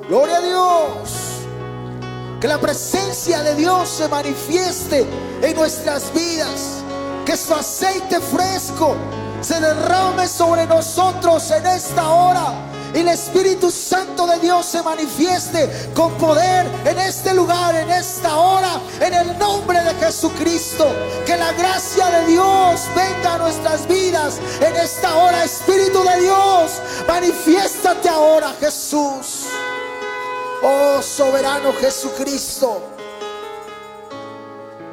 Gloria a Dios. Que la presencia de Dios se manifieste en nuestras vidas. Que su aceite fresco se derrame sobre nosotros en esta hora. Y el Espíritu Santo de Dios se manifieste con poder en este lugar, en esta hora, en el nombre de Jesucristo. Que la gracia de Dios venga a nuestras vidas en esta hora. Espíritu de Dios, manifiéstate ahora, Jesús. Oh soberano Jesucristo,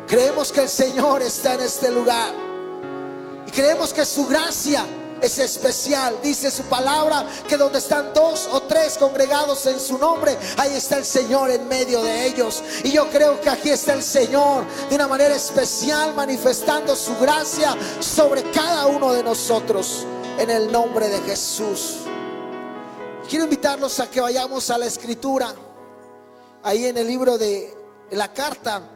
creemos que el Señor está en este lugar y creemos que su gracia es especial. Dice su palabra que donde están 2 o 3 congregados en su nombre, ahí está el Señor en medio de ellos. Y yo creo que aquí está el Señor de una manera especial, manifestando su gracia sobre cada uno de nosotros, en el nombre de Jesús. Quiero invitarlos a que vayamos a la Escritura, ahí en el libro de la carta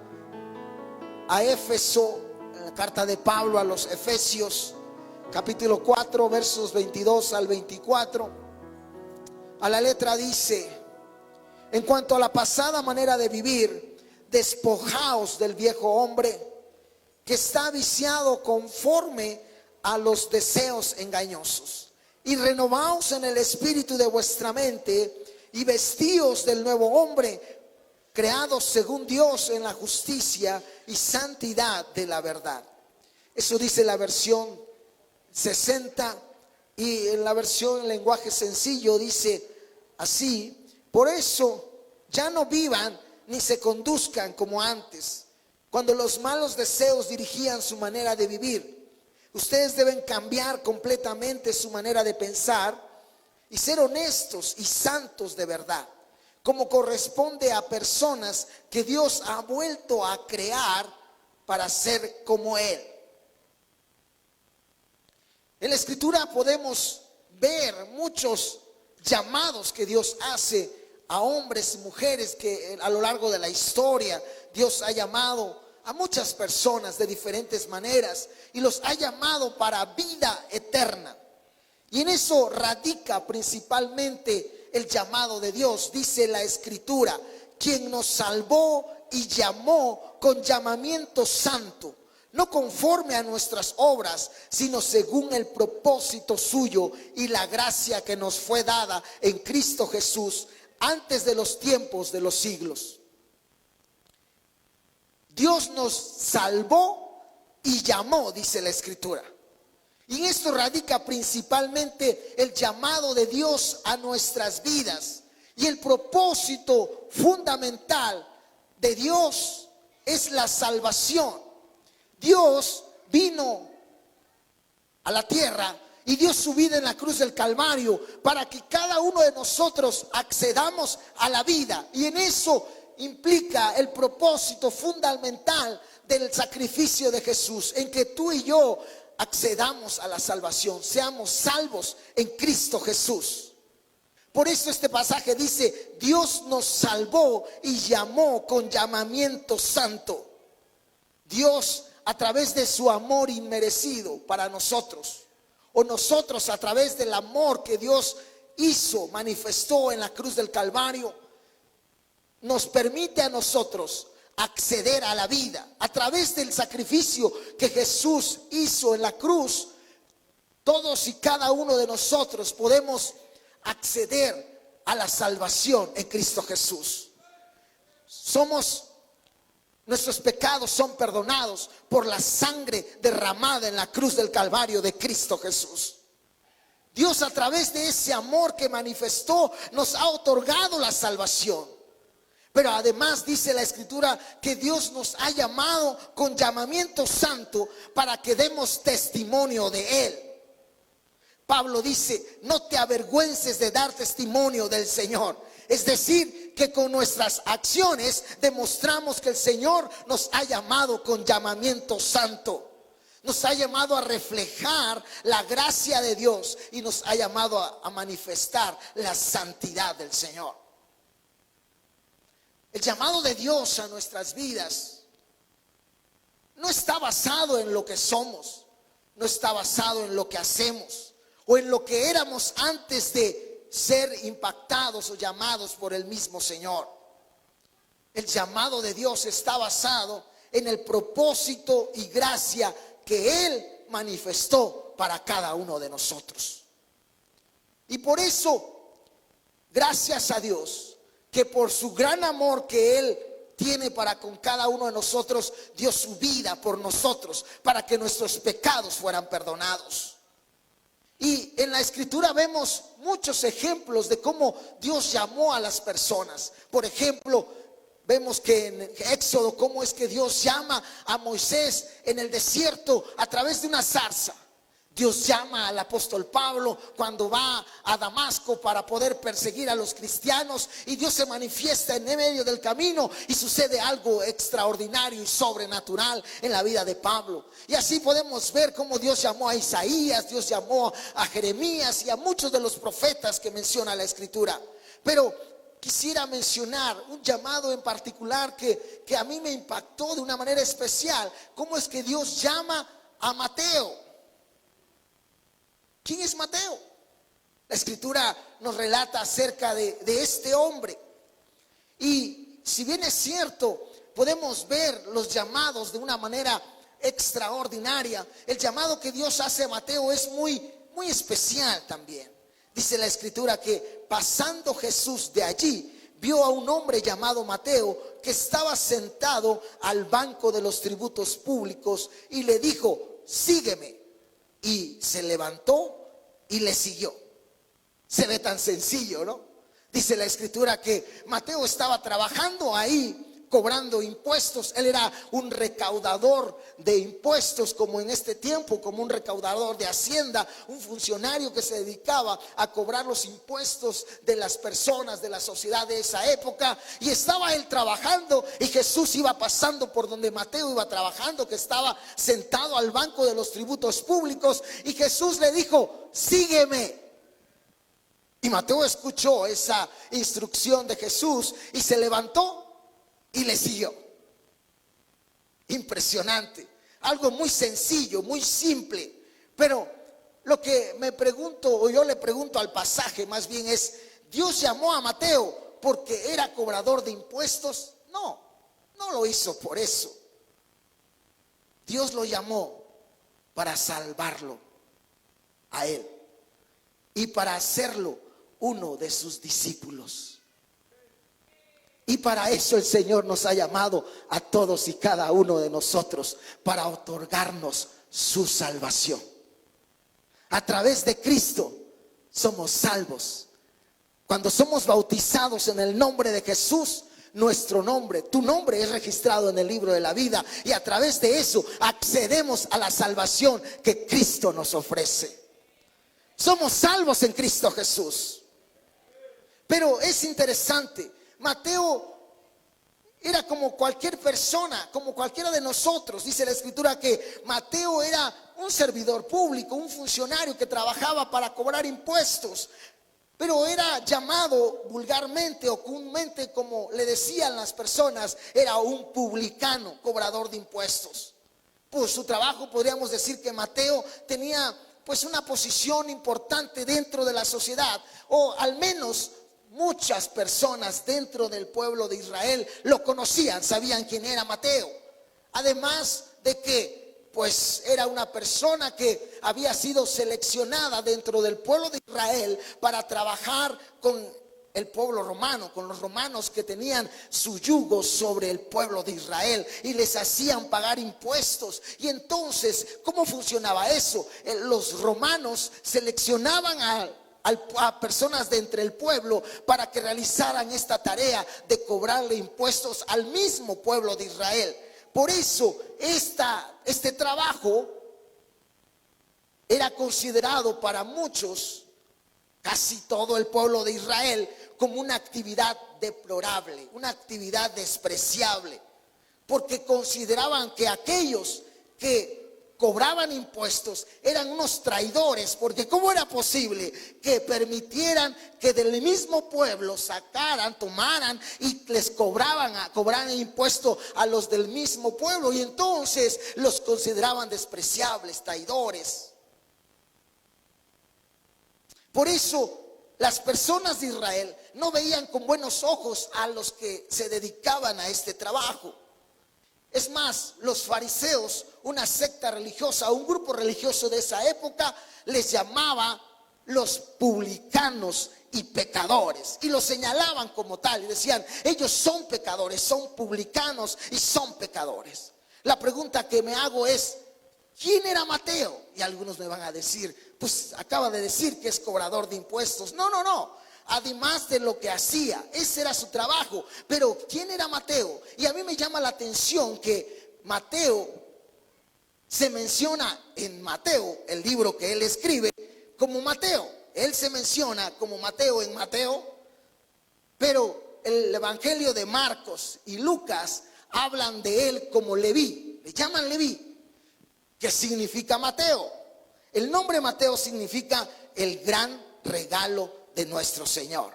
a Éfeso, en la carta de Pablo a los Efesios, capítulo 4, versos 22 al 24. A la letra dice: en cuanto a la pasada manera de vivir, despojaos del viejo hombre que está viciado conforme a los deseos engañosos, y renovaos en el espíritu de vuestra mente, y vestíos del nuevo hombre, creados según Dios en la justicia y santidad de la verdad. Eso dice la versión 60, y en la versión en lenguaje sencillo dice así: por eso ya no vivan ni se conduzcan como antes, cuando los malos deseos dirigían su manera de vivir. Ustedes deben cambiar completamente su manera de pensar y ser honestos y santos de verdad, como corresponde a personas que Dios ha vuelto a crear para ser como Él. En la Escritura podemos ver muchos llamados que Dios hace a hombres y mujeres que a lo largo de la historia Dios ha llamado a muchas personas de diferentes maneras y los ha llamado para vida eterna. Y en eso radica principalmente el llamado de Dios. Dice la Escritura: quien nos salvó y llamó con llamamiento santo, no conforme a nuestras obras, sino según el propósito suyo y la gracia que nos fue dada en Cristo Jesús antes de los tiempos de los siglos. Dios nos salvó y llamó, dice la Escritura. Y en esto radica principalmente el llamado de Dios a nuestras vidas. Y el propósito fundamental de Dios es la salvación. Dios vino a la tierra y dio su vida en la cruz del Calvario para que cada uno de nosotros accedamos a la vida. Y en eso implica el propósito fundamental del sacrificio de Jesús, en que tú y yo accedamos a la salvación, seamos salvos en Cristo Jesús. Por eso este pasaje dice: Dios nos salvó y llamó con llamamiento santo. Dios, a través de su amor inmerecido para nosotros, o nosotros a través del amor que Dios hizo, manifestó en la cruz del Calvario, nos permite a nosotros acceder a la vida. A través del sacrificio que Jesús hizo en la cruz, todos y cada uno de nosotros podemos acceder a la salvación en Cristo Jesús. Nuestros pecados son perdonados por la sangre derramada en la cruz del Calvario de Cristo Jesús. Dios, a través de ese amor que manifestó, nos ha otorgado la salvación. Pero además dice la Escritura que Dios nos ha llamado con llamamiento santo para que demos testimonio de Él. Pablo dice: no te avergüences de dar testimonio del Señor. Es decir, que con nuestras acciones demostramos que el Señor nos ha llamado con llamamiento santo. Nos ha llamado a reflejar la gracia de Dios y nos ha llamado a manifestar la santidad del Señor. El llamado de Dios a nuestras vidas no está basado en lo que somos, no está basado en lo que hacemos o en lo que éramos antes de ser impactados o llamados por el mismo Señor. El llamado de Dios está basado en el propósito y gracia que Él manifestó para cada uno de nosotros. Y por eso, gracias a Dios, que por su gran amor que Él tiene para con cada uno de nosotros, dio su vida por nosotros para que nuestros pecados fueran perdonados. Y en la Escritura vemos muchos ejemplos de cómo Dios llamó a las personas. Por ejemplo, vemos que en Éxodo cómo es que Dios llama a Moisés en el desierto a través de una zarza. Dios llama al apóstol Pablo cuando va a Damasco para poder perseguir a los cristianos, y Dios se manifiesta en medio del camino y sucede algo extraordinario y sobrenatural en la vida de Pablo. Y así podemos ver cómo Dios llamó a Isaías, Dios llamó a Jeremías y a muchos de los profetas que menciona la Escritura. Pero quisiera mencionar un llamado en particular que a mí me impactó de una manera especial. Cómo es que Dios llama a Mateo. ¿Quién es Mateo? La Escritura nos relata acerca de este hombre. Y si bien es cierto, podemos ver los llamados de una manera extraordinaria, el llamado que Dios hace a Mateo es muy especial también. Dice la Escritura que pasando Jesús de allí, vio a un hombre llamado Mateo que estaba sentado al banco de los tributos públicos y le dijo: sígueme. Y se levantó y le siguió. Se ve tan sencillo, ¿no? Dice la Escritura que Mateo estaba trabajando ahí, cobrando impuestos. Él era un recaudador de impuestos, como en este tiempo, como un recaudador de hacienda, un funcionario que se dedicaba a cobrar los impuestos de las personas, de la sociedad de esa época. Y estaba él trabajando, y Jesús iba pasando por donde Mateo iba trabajando, que estaba sentado al banco de los tributos públicos, y Jesús le dijo: sígueme. Y Mateo escuchó esa instrucción de Jesús y se levantó y le siguió. Impresionante. Algo muy sencillo, muy simple. Pero lo que me pregunto, o yo le pregunto al pasaje más bien es: ¿Dios llamó a Mateo porque era cobrador de impuestos? No, no lo hizo por eso. Dios lo llamó para salvarlo a él y para hacerlo uno de sus discípulos. Y para eso el Señor nos ha llamado a todos y cada uno de nosotros, para otorgarnos su salvación. A través de Cristo somos salvos. Cuando somos bautizados en el nombre de Jesús, nuestro nombre, tu nombre es registrado en el libro de la vida, y a través de eso accedemos a la salvación que Cristo nos ofrece. Somos salvos en Cristo Jesús. Pero es interesante, Mateo era como cualquier persona, como cualquiera de nosotros. Dice la Escritura que Mateo era un servidor público, un funcionario que trabajaba para cobrar impuestos, pero era llamado vulgarmente o comúnmente, como le decían las personas, era un publicano, cobrador de impuestos. Por su trabajo podríamos decir que Mateo tenía pues una posición importante dentro de la sociedad, o al menos muchas personas dentro del pueblo de Israel lo conocían, sabían quién era Mateo. Además de que pues era una persona que había sido seleccionada dentro del pueblo de Israel para trabajar con el pueblo romano, con los romanos que tenían su yugo sobre el pueblo de Israel y les hacían pagar impuestos. Y entonces, ¿cómo funcionaba eso? Los romanos seleccionaban a personas de entre el pueblo para que realizaran esta tarea de cobrarle impuestos al mismo pueblo de Israel. Por eso este trabajo era considerado para muchos, casi todo el pueblo de Israel, como una actividad deplorable, una actividad despreciable, porque consideraban que aquellos que cobraban impuestos eran unos traidores, porque ¿cómo era posible que permitieran que del mismo pueblo sacaran, tomaran y les cobraran impuessto a los del mismo pueblo? Y entonces los consideraban despreciables, traidores. Por eso las personas de Israel no veían con buenos ojos a los que se dedicaban a este trabajo. Es más, los fariseos, una secta religiosa, un grupo religioso de esa época, les llamaba los publicanos y pecadores, y los señalaban como tal y decían: ellos son pecadores, son publicanos y son pecadores. La pregunta que me hago es: ¿quién era Mateo? Y algunos me van a decir: pues acaba de decir que es cobrador de impuestos. No. Además de lo que hacía, ese era su trabajo. Pero ¿quién era Mateo? Y a mí me llama la atención que Mateo se menciona en Mateo, el libro que él escribe, como Mateo. Él se menciona como Mateo en Mateo, pero el evangelio de Marcos y Lucas hablan de él como Leví. Le llaman Leví, que significa Mateo. El nombre Mateo significa el gran regalo de nuestro Señor.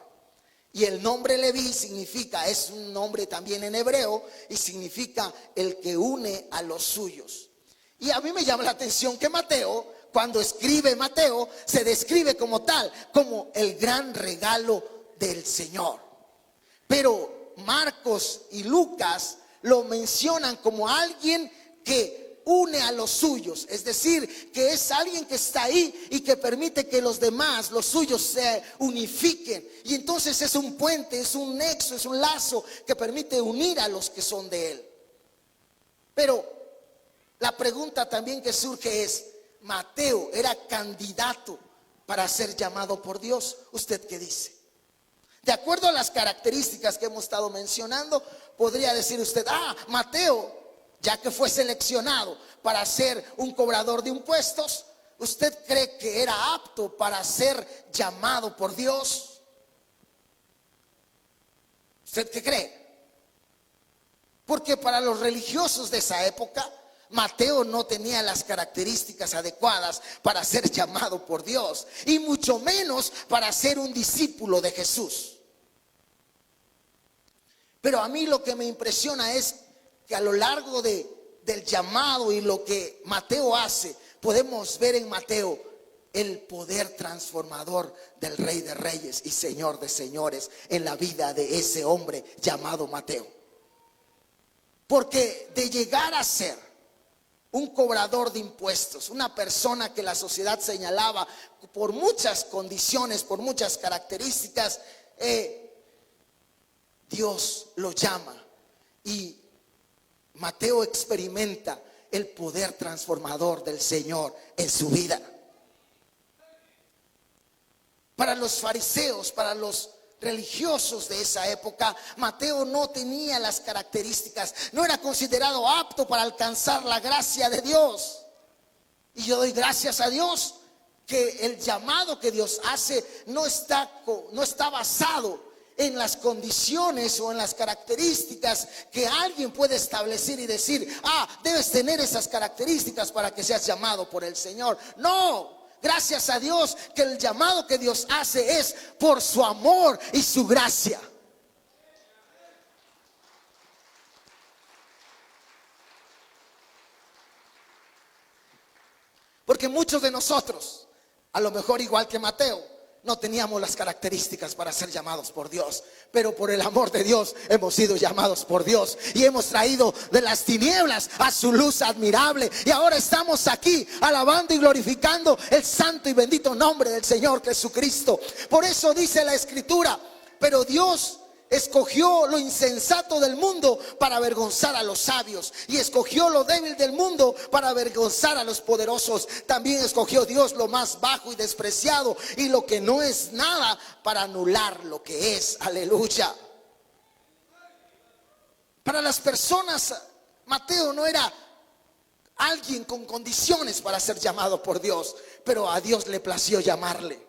Y el nombre Leví significa, es un nombre también en hebreo, y significa el que une a los suyos. Y a mí me llama la atención que Mateo, cuando escribe Mateo, se describe como tal, como el gran regalo del Señor. Pero Marcos y Lucas lo mencionan como alguien que une a los suyos, es decir, que es alguien que está ahí y que permite que los demás, los suyos, se unifiquen. Y entonces es un puente, es un nexo, es un lazo que permite unir a los que son de él. Pero la pregunta también que surge es: ¿Mateo era candidato para ser llamado por Dios? ¿Usted qué dice? De acuerdo a las características que hemos estado mencionando, podría decir usted: Mateo, ya que fue seleccionado para ser un cobrador de impuestos, ¿usted cree que era apto para ser llamado por Dios? ¿Usted qué cree? Porque para los religiosos de esa época, Mateo no tenía las características adecuadas para ser llamado por Dios, y mucho menos para ser un discípulo de Jesús. Pero a mí lo que me impresiona es que a lo largo del llamado y lo que Mateo hace, podemos ver en Mateo el poder transformador del Rey de Reyes y Señor de Señores en la vida de ese hombre llamado Mateo. Porque de llegar a ser un cobrador de impuestos, una persona que la sociedad señalaba por muchas condiciones, por muchas características, Dios lo llama, y Mateo experimenta el poder transformador del Señor en su vida. Para los fariseos, para los religiosos de esa época, Mateo no tenía las características, no era considerado apto para alcanzar la gracia de Dios. Y yo doy gracias a Dios que el llamado que Dios hace no está basado en las condiciones o en las características que alguien puede establecer y decir: debes tener esas características para que seas llamado por el Señor. No, gracias a Dios que el llamado que Dios hace es por su amor y su gracia. Porque muchos de nosotros, a lo mejor igual que Mateo, no teníamos las características para ser llamados por Dios, pero por el amor de Dios hemos sido llamados por Dios y hemos traído de las tinieblas a su luz admirable, y ahora estamos aquí alabando y glorificando el santo y bendito nombre del Señor Jesucristo. Por eso dice la Escritura: pero Dios escogió lo insensato del mundo para avergonzar a los sabios, y escogió lo débil del mundo para avergonzar a los poderosos. También escogió Dios lo más bajo y despreciado y lo que no es nada para anular lo que es. Aleluya. Para las personas, Mateo no era alguien con condiciones para ser llamado por Dios, pero a Dios le plació llamarle.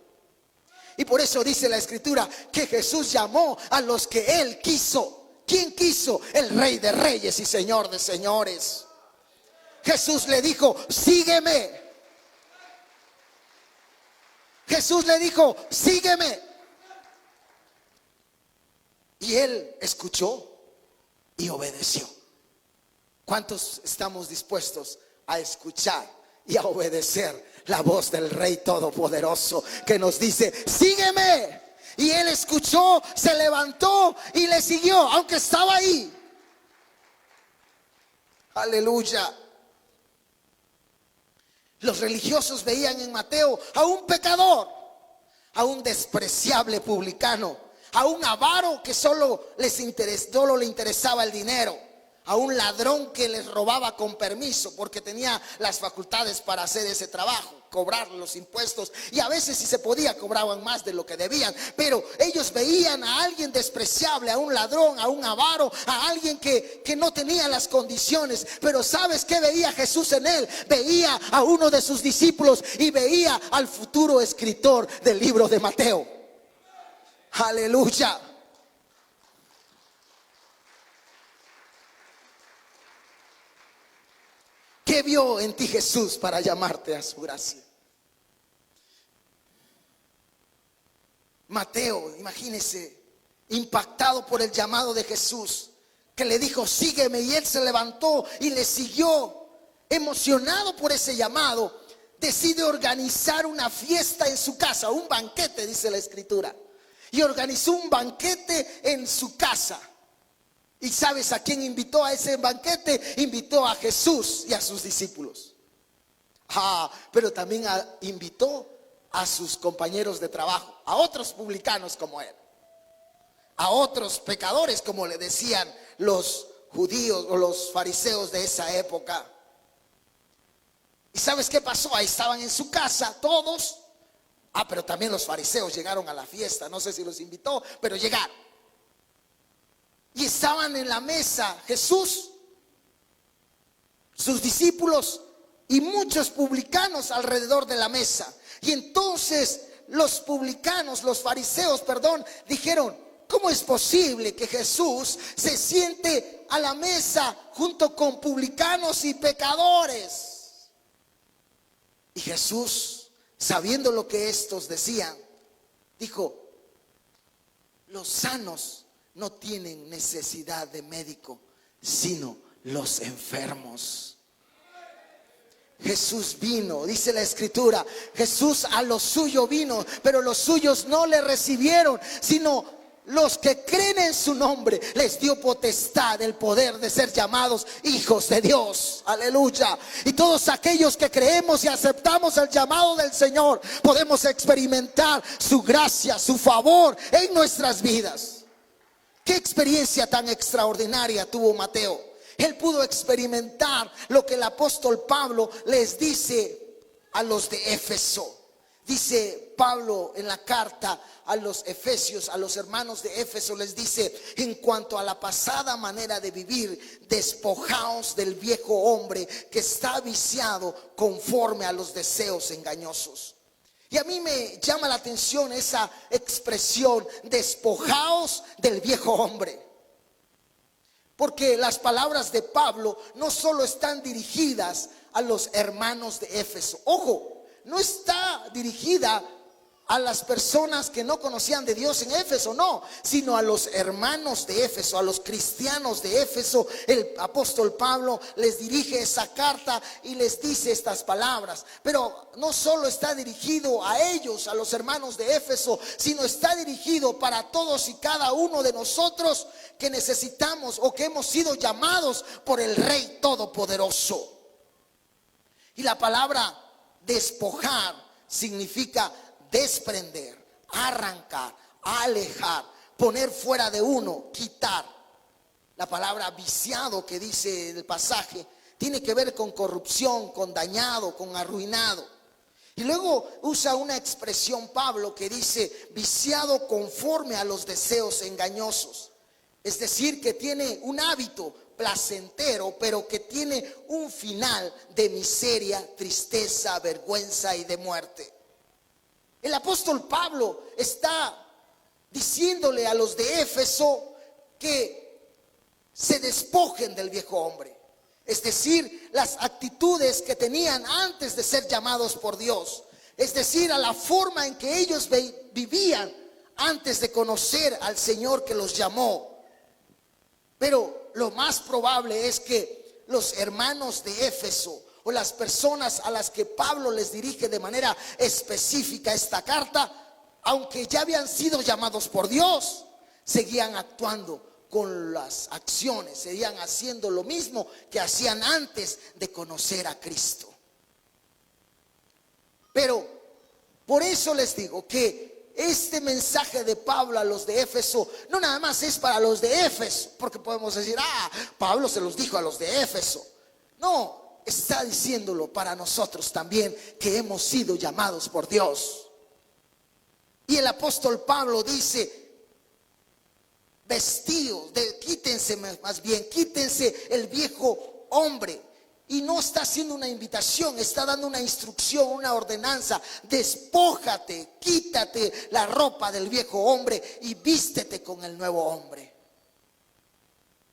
Y por eso dice la Escritura que Jesús llamó a los que Él quiso. ¿Quién quiso? El Rey de Reyes y Señor de Señores. Jesús le dijo: sígueme. Jesús le dijo: sígueme. Y él escuchó y obedeció. ¿Cuántos estamos dispuestos a escuchar y a obedecer la voz del Rey Todopoderoso que nos dice: sígueme? Y él escuchó, se levantó y le siguió, aunque estaba ahí. Aleluya. Los religiosos veían en Mateo a un pecador, a un despreciable publicano, a un avaro que solo le interesaba el dinero, a un ladrón que les robaba con permiso porque tenía las facultades para hacer ese trabajo, cobrar los impuestos, y a veces si se podía cobraban más de lo que debían. Pero ellos veían a alguien despreciable, a un ladrón, a un avaro, a alguien que no tenía las condiciones. Pero ¿sabes qué veía Jesús en él? Veía a uno de sus discípulos y veía al futuro escritor del libro de Mateo. Aleluya. ¿Qué vio en ti Jesús para llamarte a su gracia? Mateo, imagínese, impactado por el llamado de Jesús, que le dijo, sígueme, y él se levantó y le siguió. Emocionado por ese llamado, decide organizar una fiesta en su casa, un banquete, dice la Escritura. Y organizó un banquete en su casa. ¿Y sabes a quién invitó a ese banquete? Invitó a Jesús y a sus discípulos. Pero también invitó a sus compañeros de trabajo, a otros publicanos como él, a otros pecadores, como le decían los judíos o los fariseos de esa época. ¿Y sabes qué pasó? Ahí estaban en su casa todos. Pero también los fariseos llegaron a la fiesta. No sé si los invitó, pero llegaron. Y estaban en la mesa Jesús, sus discípulos y muchos publicanos alrededor de la mesa. Y entonces los fariseos, dijeron, ¿cómo es posible que Jesús se siente a la mesa junto con publicanos y pecadores? Y Jesús, sabiendo lo que estos decían, dijo, los sanos no tienen necesidad de médico, sino los enfermos. Jesús vino, dice la Escritura, Jesús a lo suyo vino, pero los suyos no le recibieron, sino los que creen en su nombre les dio potestad, el poder de ser llamados hijos de Dios. Aleluya. Y todos aquellos que creemos y aceptamos el llamado del Señor, podemos experimentar su gracia, su favor en nuestras vidas. ¿Qué experiencia tan extraordinaria tuvo Mateo? Él pudo experimentar lo que el apóstol Pablo les dice a los de Éfeso. Dice Pablo en la carta a los Efesios, a los hermanos de Éfeso, les dice, en cuanto a la pasada manera de vivir, despojaos del viejo hombre que está viciado conforme a los deseos engañosos. Y a mí me llama la atención esa expresión, despojaos del viejo hombre. Porque las palabras de Pablo no solo están dirigidas a los hermanos de Éfeso. Ojo, no está dirigida a las personas que no conocían de Dios en Éfeso, no, sino a los hermanos de Éfeso, a los cristianos de Éfeso. El apóstol Pablo les dirige esa carta y les dice estas palabras. Pero no solo está dirigido a ellos, a los hermanos de Éfeso, sino está dirigido para todos y cada uno de nosotros que necesitamos o que hemos sido llamados por el Rey Todopoderoso. Y la palabra despojar significa desprender, arrancar, alejar, poner fuera de uno, quitar. La palabra viciado que dice el pasaje tiene que ver con corrupción, con dañado, con arruinado. Y luego usa una expresión Pablo que dice viciado conforme a los deseos engañosos. Es decir, que tiene un hábito placentero, pero que tiene un final de miseria, tristeza, vergüenza y de muerte. El apóstol Pablo está diciéndole a los de Éfeso que se despojen del viejo hombre. Es decir, las actitudes que tenían antes de ser llamados por Dios. Es decir, a la forma en que ellos vivían antes de conocer al Señor que los llamó. Pero lo más probable es que los hermanos de Éfeso o las personas a las que Pablo les dirige de manera específica esta carta aunque ya habían sido llamados por Dios, seguían actuando con las acciones, seguían haciendo lo mismo que hacían antes de conocer a Cristo. Pero por eso les digo que este mensaje de Pablo a los de Éfeso no nada más es para los de Éfeso, porque podemos decir, Pablo se los dijo a los de Éfeso. No, está diciéndolo para nosotros también, que hemos sido llamados por Dios. Y el apóstol Pablo dice, vestidos, quítense el viejo hombre. Y no está haciendo una invitación, está dando una instrucción, una ordenanza. Despójate, quítate la ropa del viejo hombre y vístete con el nuevo hombre.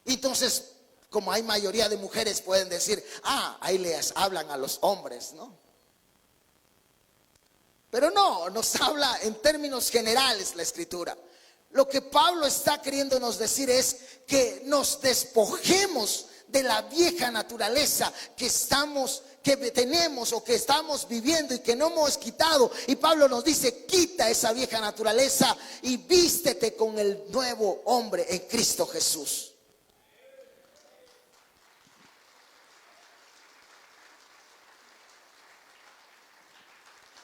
Entonces, como hay mayoría de mujeres, pueden decir, ahí les hablan a los hombres, ¿no? Pero no, nos habla en términos generales la Escritura. Lo que Pablo está queriéndonos decir es que nos despojemos de la vieja naturaleza que tenemos o que estamos viviendo y que no hemos quitado. Y Pablo nos dice, quita esa vieja naturaleza y vístete con el nuevo hombre en Cristo Jesús.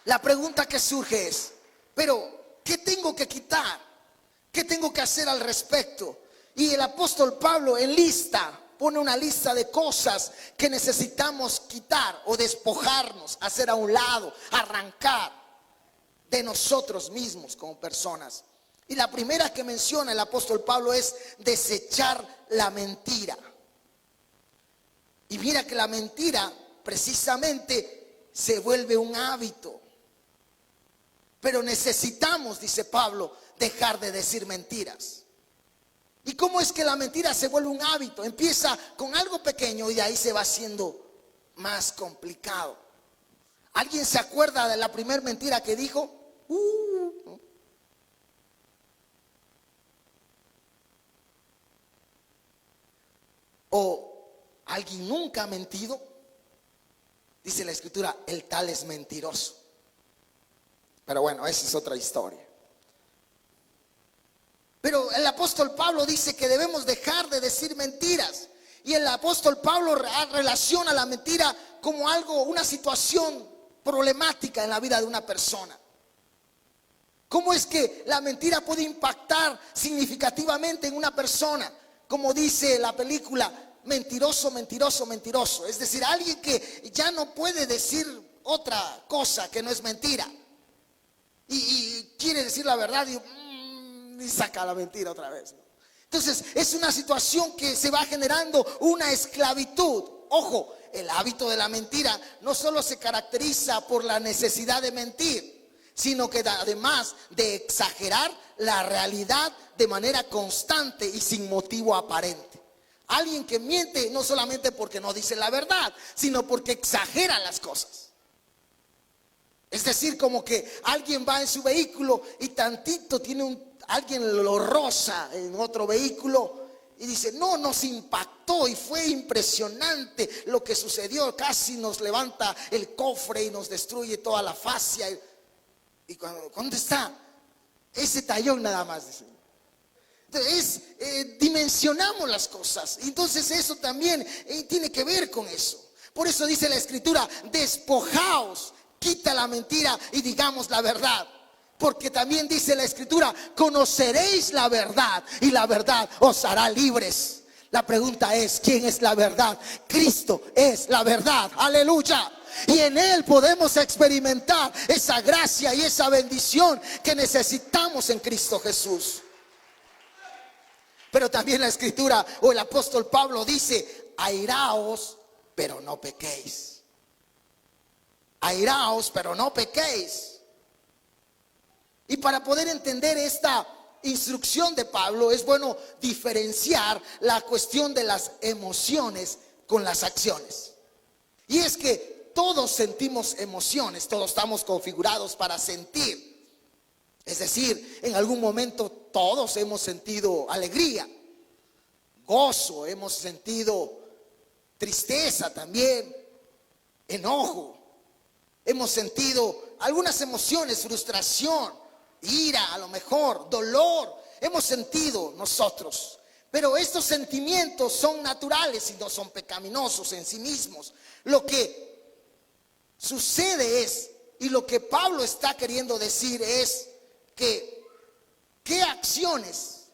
La pregunta que surge es, pero ¿qué tengo que quitar? ¿Qué tengo que hacer al respecto? Y el apóstol Pablo pone una lista de cosas que necesitamos quitar o despojarnos, hacer a un lado, arrancar de nosotros mismos como personas. Y la primera que menciona el apóstol Pablo es desechar la mentira. Y mira que la mentira precisamente se vuelve un hábito. Pero necesitamos, dice Pablo, dejar de decir mentiras. ¿Y cómo es que la mentira se vuelve un hábito? Empieza con algo pequeño y de ahí se va haciendo más complicado. ¿Alguien se acuerda de la primera mentira que dijo? ¿O alguien nunca ha mentido? Dice la Escritura, el tal es mentiroso. Pero bueno, esa es otra historia. Pero el apóstol Pablo dice que debemos dejar de decir mentiras. Y el apóstol Pablo relaciona la mentira como algo, una situación problemática en la vida de una persona. ¿Cómo es que la mentira puede impactar significativamente en una persona? Como dice la película, mentiroso, mentiroso, mentiroso. Es decir, alguien que ya no puede decir otra cosa que no es mentira. Y quiere decir la verdad y saca la mentira otra vez. Entonces es una situación que se va generando una esclavitud. Ojo, el hábito de la mentira no solo se caracteriza por la necesidad de mentir, sino que además de exagerar la realidad de manera constante y sin motivo aparente. Alguien que miente no solamente porque no dice la verdad, sino porque exagera las cosas. Es decir, como que alguien va en su vehículo y tantito alguien lo roza en otro vehículo y dice, no, nos impactó y fue impresionante lo que sucedió, casi nos levanta el cofre y nos destruye toda la fascia. Y ¿cuándo está? Ese tallón nada más. Entonces, dimensionamos las cosas. Entonces eso también tiene que ver con eso. Por eso dice la Escritura, despojaos. Quita la mentira y digamos la verdad. Porque también dice la Escritura, conoceréis la verdad y la verdad os hará libres. La pregunta es, ¿quién es la verdad? Cristo es la verdad. Aleluya. Y en Él podemos experimentar esa gracia y esa bendición que necesitamos en Cristo Jesús. Pero también la Escritura o el apóstol Pablo dice, airaos, pero no pequéis. Airaos, pero no pequéis. Y para poder entender esta instrucción de Pablo, es bueno diferenciar la cuestión de las emociones con las acciones. Y es que todos sentimos emociones, todos estamos configurados para sentir. Es decir, en algún momento todos hemos sentido alegría, gozo, hemos sentido tristeza también, enojo. Hemos sentido algunas emociones, frustración, ira, a lo mejor, dolor, hemos sentido nosotros. Pero estos sentimientos son naturales y no son pecaminosos en sí mismos. Lo que sucede es, y lo que Pablo está queriendo decir es que ¿qué acciones,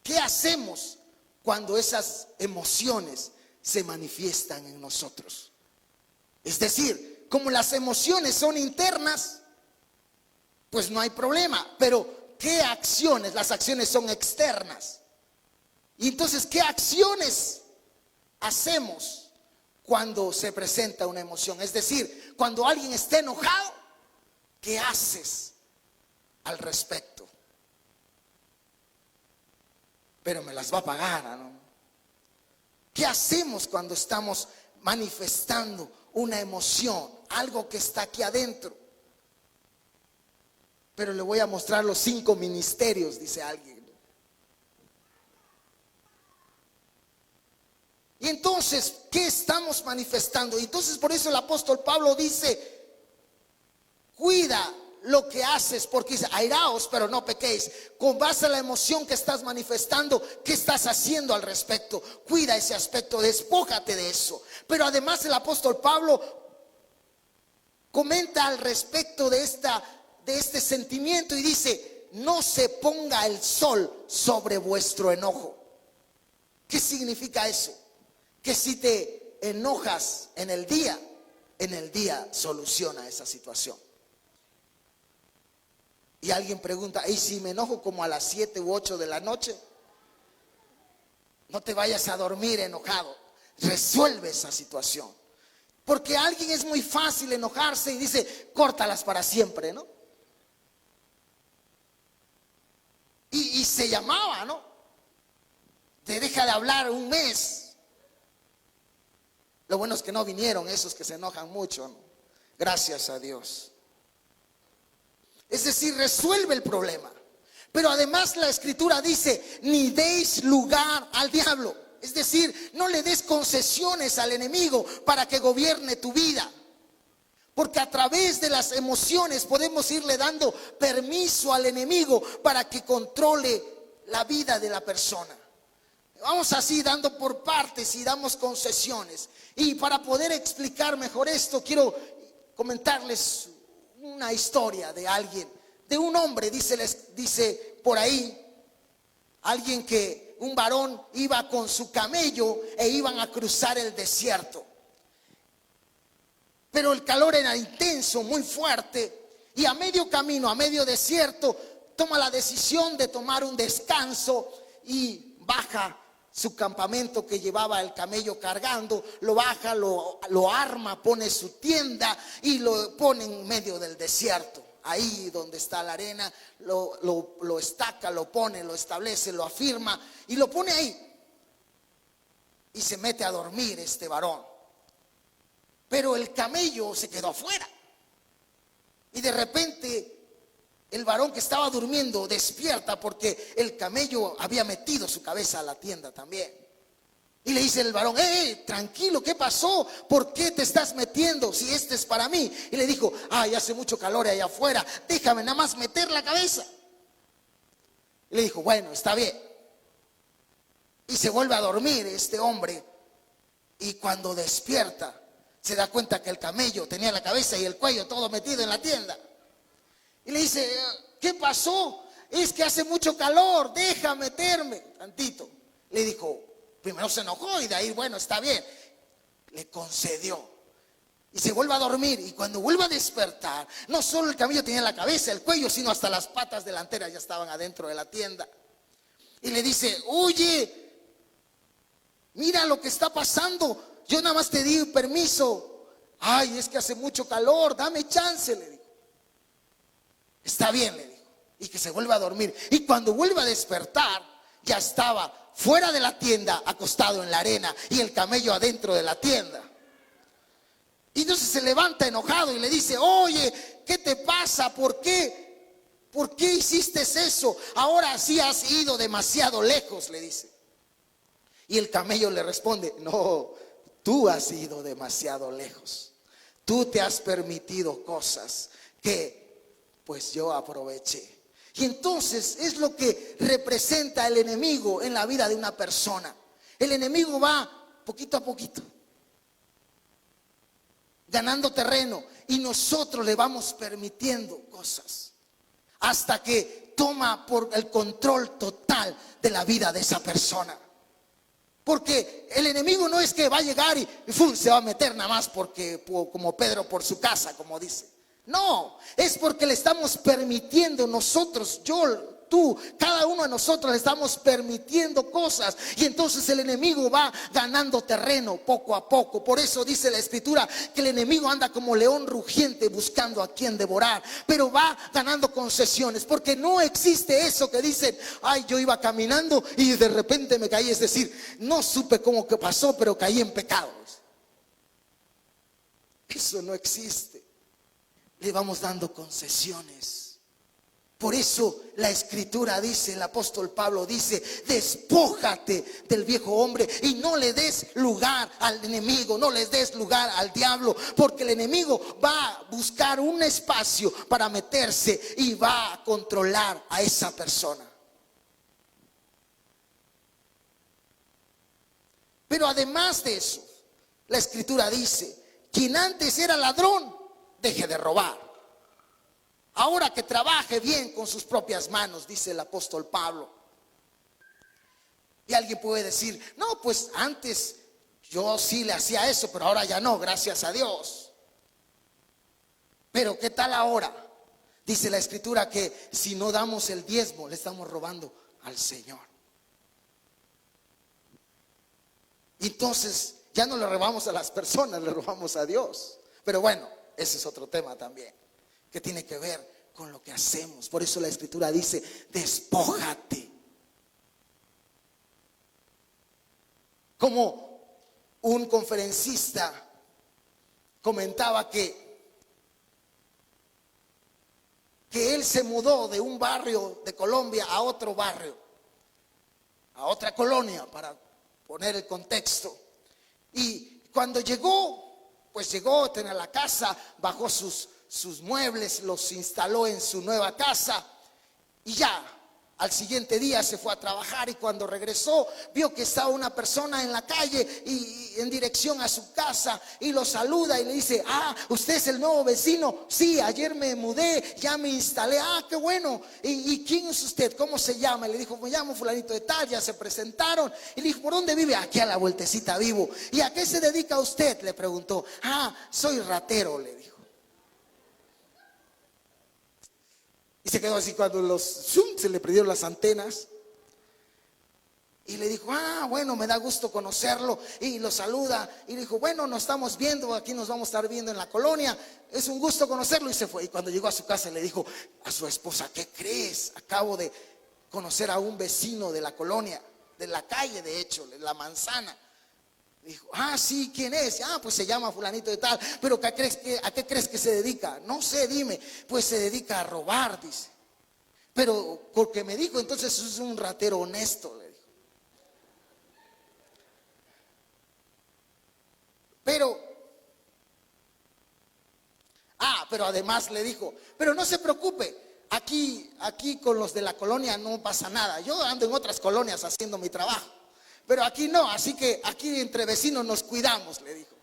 qué hacemos cuando esas emociones se manifiestan en nosotros? Es decir, como las emociones son internas, pues no hay problema. Pero ¿qué acciones? Las acciones son externas. Y entonces, ¿qué acciones hacemos cuando se presenta una emoción? Es decir, cuando alguien está enojado, ¿qué haces al respecto? Pero me las va a pagar, ¿no? ¿Qué hacemos cuando estamos manifestando una emoción, algo que está aquí adentro? Pero le voy a mostrar los 5 ministerios, dice alguien. Y entonces, ¿qué estamos manifestando? Y entonces por eso el apóstol Pablo dice, cuida lo que haces, porque dice, airaos, pero no pequéis. Con base a la emoción que estás manifestando, ¿qué estás haciendo al respecto? Cuida ese aspecto, despójate de eso. Pero además el apóstol Pablo comenta al respecto de este sentimiento y dice, no se ponga el sol sobre vuestro enojo. ¿Qué significa eso? Que si te enojas en el día soluciona esa situación. Y alguien pregunta, ¿y si me enojo como a las 7 u 8 de la noche? No te vayas a dormir enojado. Resuelve esa situación. Porque a alguien es muy fácil enojarse y dice, córtalas para siempre, ¿no? Y se llamaba, ¿no? Te deja de hablar un mes. Lo bueno es que no vinieron esos que se enojan mucho, ¿no? Gracias a Dios. Es decir, resuelve el problema. Pero además la escritura dice, ni deis lugar al diablo. Es decir, no le des concesiones al enemigo para que gobierne tu vida. Porque a través de las emociones podemos irle dando permiso al enemigo para que controle la vida de la persona. Vamos así dando por partes y damos concesiones. Y para poder explicar mejor esto, quiero comentarles una historia de alguien, de un hombre, dice por ahí, alguien que un varón iba con su camello e iban a cruzar el desierto. Pero el calor era intenso, muy fuerte, y a medio camino, a medio desierto, toma la decisión de tomar un descanso y baja su campamento que llevaba el camello cargando, lo baja, lo arma, pone su tienda y lo pone en medio del desierto. Ahí donde está la arena, lo estaca, lo pone, lo establece, lo afirma y lo pone ahí. Y se mete a dormir este varón. Pero el camello se quedó afuera. Y de repente el varón que estaba durmiendo despierta porque el camello había metido su cabeza a la tienda también. Y le dice el varón, tranquilo, ¿qué pasó? ¿Por qué te estás metiendo si este es para mí? Y le dijo, hace mucho calor allá afuera, déjame nada más meter la cabeza. Y le dijo, bueno, está bien. Y se vuelve a dormir este hombre. Y cuando despierta, se da cuenta que el camello tenía la cabeza y el cuello todo metido en la tienda. Y le dice, ¿qué pasó? Es que hace mucho calor, deja meterme tantito. Le dijo, primero se enojó y de ahí, bueno, está bien. Le concedió. Y se vuelve a dormir. Y cuando vuelve a despertar, no solo el camello tenía la cabeza, el cuello, sino hasta las patas delanteras ya estaban adentro de la tienda. Y le dice, oye, mira lo que está pasando. Yo nada más te di permiso. Es que hace mucho calor, dame chance, le dijo. Está bien, le dijo. Y que se vuelva a dormir. Y cuando vuelve a despertar, ya estaba fuera de la tienda, acostado en la arena, y el camello adentro de la tienda. Y entonces se levanta enojado y le dice, oye, ¿qué te pasa? ¿Por qué hiciste eso? Ahora sí has ido demasiado lejos, le dice. Y el camello le responde, no, tú has ido demasiado lejos. Tú te has permitido cosas que pues yo aproveché. Y entonces es lo que representa el enemigo en la vida de una persona. El enemigo va poquito a poquito ganando terreno y nosotros le vamos permitiendo cosas hasta que toma por el control total de la vida de esa persona. Porque el enemigo no es que va a llegar y ¡fum!, se va a meter nada más porque como Pedro por su casa, como dice. No, es porque le estamos permitiendo nosotros, yo, tú, cada uno de nosotros le estamos permitiendo cosas y entonces el enemigo va ganando terreno poco a poco. Por eso dice la escritura que el enemigo anda como león rugiente buscando a quien devorar, pero va ganando concesiones, porque no existe eso que dicen, ay, yo iba caminando y de repente me caí, es decir, no supe cómo que pasó, pero caí en pecados. Eso no existe. Le vamos dando concesiones. Por eso la escritura dice, el apóstol Pablo dice, despójate del viejo hombre y no le des lugar al enemigo, no les des lugar al diablo, porque el enemigo va a buscar un espacio para meterse y va a controlar a esa persona. Pero además de eso, la escritura dice, quien antes era ladrón, deje de robar. Ahora que trabaje bien con sus propias manos, dice el apóstol Pablo. Y alguien puede decir, no, pues antes yo sí le hacía eso, pero ahora ya no, gracias a Dios. Pero ¿qué tal ahora? Dice la escritura que si no damos el diezmo, le estamos robando al Señor. Entonces ya no le robamos a las personas, le robamos a Dios. Pero bueno, ese es otro tema también, que tiene que ver con lo que hacemos. Por eso la escritura dice, despójate. Como un conferencista comentaba que él se mudó de un barrio de Colombia a otro barrio, a otra colonia, para poner el contexto. Y cuando llegó, pues llegó, tenía la casa, bajó sus muebles, los instaló en su nueva casa y ya al siguiente día se fue a trabajar, y cuando regresó vio que estaba una persona en la calle y en dirección a su casa, y lo saluda y le dice, ah, ¿usted es el nuevo vecino? Sí, ayer me mudé, ya me instalé. Ah, qué bueno. ¿Y quién es usted? ¿Cómo se llama? Y le dijo, me llamo fulanito de tal. Ya se presentaron y le dijo, ¿por dónde vive? Aquí a la vueltecita vivo. ¿Y a qué se dedica usted?, le preguntó. Ah, soy ratero, le dijo. Y se quedó así cuando se le prendieron las antenas. Y le dijo, ah, bueno, me da gusto conocerlo. Y lo saluda y le dijo, bueno, nos estamos viendo, aquí nos vamos a estar viendo en la colonia. Es un gusto conocerlo. Y se fue. Y cuando llegó a su casa le dijo a su esposa, ¿qué crees? Acabo de conocer a un vecino de la colonia, de la calle, de hecho, de la manzana. Dijo, ah, sí, ¿quién es? Ah, pues se llama fulanito de tal. Pero ¿a qué crees que se dedica? No sé, dime. Pues se dedica a robar, dice. Pero porque me dijo, entonces es un ratero honesto, le dijo. Pero además le dijo, pero no se preocupe, aquí con los de la colonia no pasa nada. Yo ando en otras colonias haciendo mi trabajo, pero aquí no, así que aquí entre vecinos nos cuidamos, le dijo.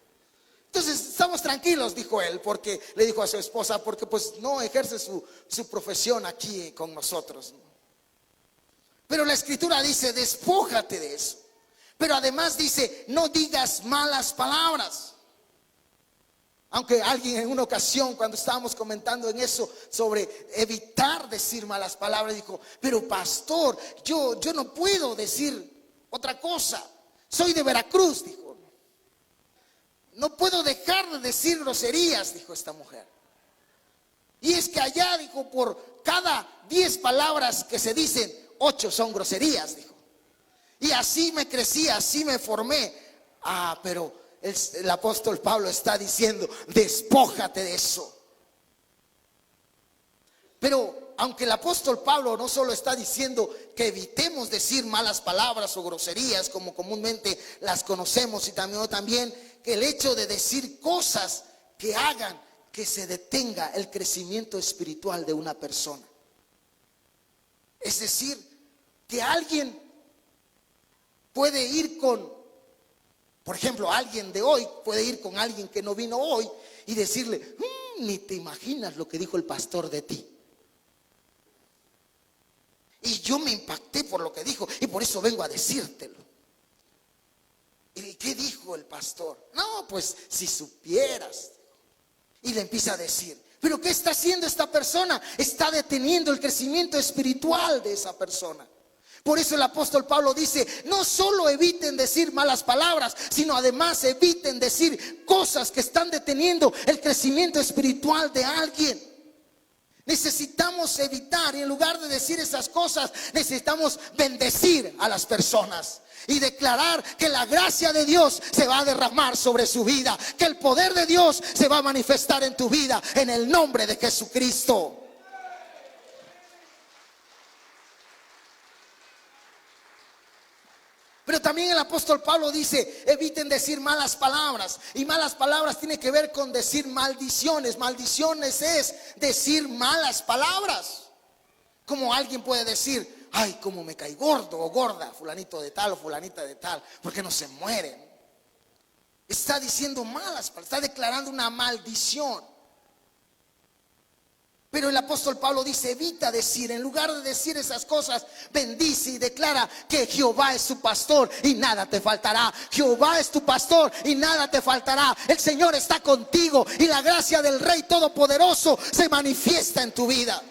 Entonces estamos tranquilos, dijo él, porque le dijo a su esposa, porque pues no ejerce su profesión aquí con nosotros. Pero la escritura dice, despójate de eso. Pero además dice, no digas malas palabras. Aunque alguien en una ocasión, cuando estábamos comentando en eso sobre evitar decir malas palabras, dijo, pero pastor, yo no puedo decir otra cosa. Soy de Veracruz, dijo. No puedo dejar de decir groserías, dijo esta mujer. Y es que allá, dijo, por cada 10 palabras que se dicen, 8 son groserías, dijo. Y así me crecí, así me formé. Ah, pero el apóstol Pablo está diciendo, despójate de eso. Pero aunque el apóstol Pablo no solo está diciendo que evitemos decir malas palabras o groserías como comúnmente las conocemos, y también que el hecho de decir cosas que hagan que se detenga el crecimiento espiritual de una persona. Es decir, que alguien puede ir con, por ejemplo, alguien de hoy puede ir con alguien que no vino hoy y decirle, ni te imaginas lo que dijo el pastor de ti. Y yo me impacté por lo que dijo y por eso vengo a decírtelo. ¿Y qué dijo el pastor? No, pues si supieras. Y le empieza a decir, pero ¿qué está haciendo esta persona? Está deteniendo el crecimiento espiritual de esa persona. Por eso el apóstol Pablo dice, no solo eviten decir malas palabras, sino además eviten decir cosas que están deteniendo el crecimiento espiritual de alguien. Necesitamos evitar, y en lugar de decir esas cosas, necesitamos bendecir a las personas y declarar que la gracia de Dios se va a derramar sobre su vida, que el poder de Dios se va a manifestar en tu vida en el nombre de Jesucristo. Pero también el apóstol Pablo dice, eviten decir malas palabras. Y malas palabras tiene que ver con decir maldiciones. Maldiciones es decir malas palabras. Como alguien puede decir, ay, cómo me cae gordo o gorda, fulanito de tal o fulanita de tal, porque no se mueren. Está diciendo malas palabras, está declarando una maldición. Pero el apóstol Pablo dice, evita decir, en lugar de decir esas cosas, bendice y declara que Jehová es su pastor y nada te faltará. Jehová es tu pastor y nada te faltará. El Señor está contigo y la gracia del Rey Todopoderoso se manifiesta en tu vida.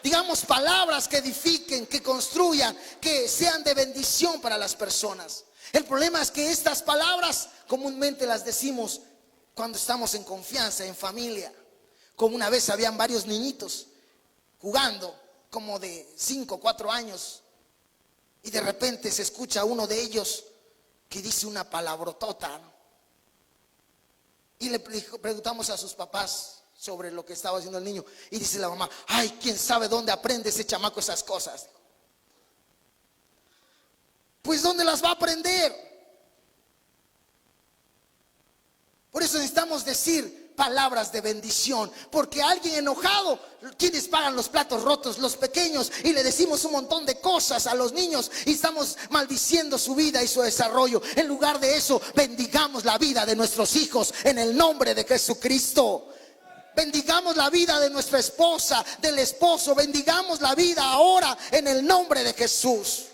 Digamos palabras que edifiquen, que construyan, que sean de bendición para las personas. El problema es que estas palabras comúnmente las decimos cuando estamos en confianza, en familia. Como una vez habían varios niñitos jugando como de 5 o 4 años y de repente se escucha uno de ellos que dice una palabrotota, ¿no? Y le preguntamos a sus papás sobre lo que estaba haciendo el niño y dice la mamá, ay, quién sabe dónde aprende ese chamaco esas cosas. Pues ¿dónde las va a aprender? Por eso necesitamos decir palabras de bendición, porque alguien enojado, quienes pagan los platos rotos, los pequeños, y le decimos un montón de cosas a los niños y estamos maldiciendo su vida y su desarrollo. En lugar de eso, bendigamos la vida de nuestros hijos en el nombre de Jesucristo. Bendigamos la vida de nuestra esposa, del esposo, bendigamos la vida ahora en el nombre de Jesús.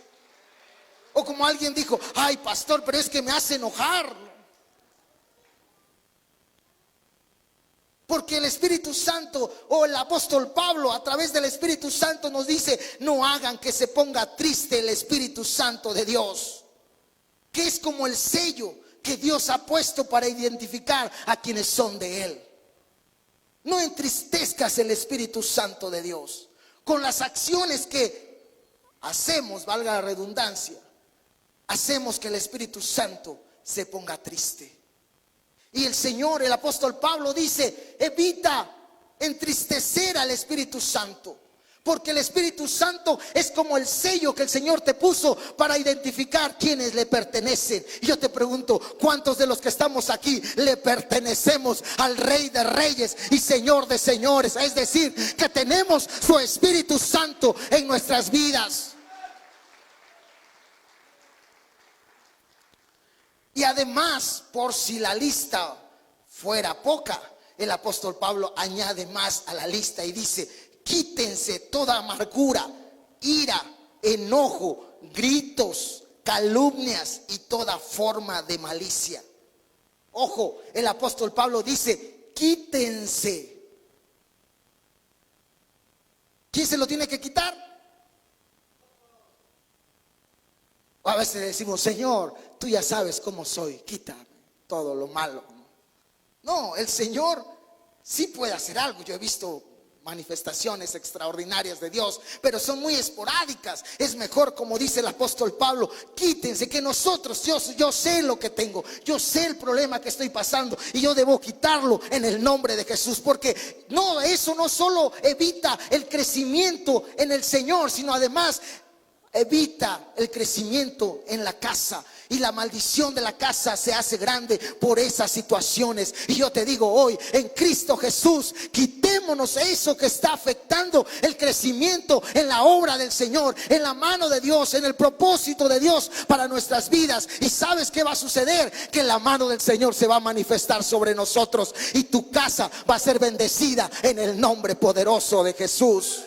O como alguien dijo, ay pastor, pero es que me hace enojar. Porque el Espíritu Santo o el apóstol Pablo a través del Espíritu Santo nos dice, no hagan que se ponga triste el Espíritu Santo de Dios, que es como el sello que Dios ha puesto para identificar a quienes son de Él. No entristezcas el Espíritu Santo de Dios con las acciones que hacemos, valga la redundancia, hacemos que el Espíritu Santo se ponga triste. Y el Señor, el apóstol Pablo dice, evita entristecer al Espíritu Santo, porque el Espíritu Santo es como el sello que el Señor te puso para identificar quienes le pertenecen. Y yo te pregunto, ¿cuántos de los que estamos aquí le pertenecemos al Rey de Reyes y Señor de Señores? Es decir, que tenemos su Espíritu Santo en nuestras vidas. Y además, por si la lista fuera poca, el apóstol Pablo añade más a la lista y dice, quítense toda amargura, ira, enojo, gritos, calumnias y toda forma de malicia. Ojo, el apóstol Pablo dice, quítense. ¿Quién se lo tiene que quitar? A veces decimos, Señor, tú ya sabes cómo soy, quítame todo lo malo. No, el Señor sí puede hacer algo. Yo he visto manifestaciones extraordinarias de Dios, pero son muy esporádicas. Es mejor, como dice el apóstol Pablo, quítense, que nosotros, yo sé lo que tengo, yo sé el problema que estoy pasando y yo debo quitarlo en el nombre de Jesús, porque no, eso no solo evita el crecimiento en el Señor, sino además evita el crecimiento en la casa. Y la maldición de la casa se hace grande por esas situaciones. Y yo te digo hoy, en Cristo Jesús, quitémonos eso que está afectando el crecimiento en la obra del Señor, en la mano de Dios, en el propósito de Dios para nuestras vidas. Y ¿sabes qué va a suceder? Que la mano del Señor se va a manifestar sobre nosotros y tu casa va a ser bendecida en el nombre poderoso de Jesús.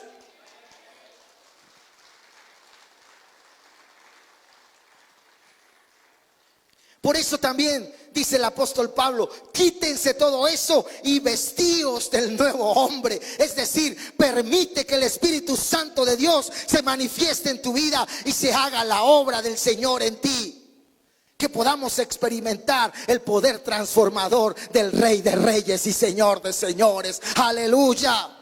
Por eso también dice el apóstol Pablo: quítense todo eso y vestíos del nuevo hombre. Es decir, permite que el Espíritu Santo de Dios se manifieste en tu vida y se haga la obra del Señor en ti. Que podamos experimentar el poder transformador del Rey de Reyes y Señor de Señores. Aleluya.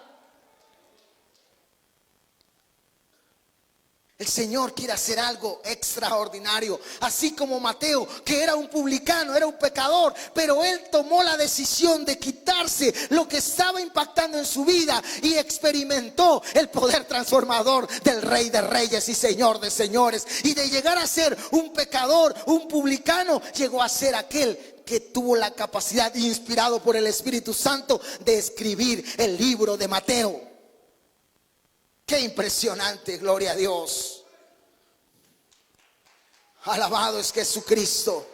El Señor quiere hacer algo extraordinario. Así como Mateo, que era un publicano, era un pecador, pero él tomó la decisión de quitarse lo que estaba impactando en su vida y experimentó el poder transformador del Rey de Reyes y Señor de Señores. Y de llegar a ser un pecador, un publicano, llegó a ser aquel que tuvo la capacidad, inspirado por el Espíritu Santo, de escribir el libro de Mateo. Qué impresionante, gloria a Dios. Alabado es Jesucristo.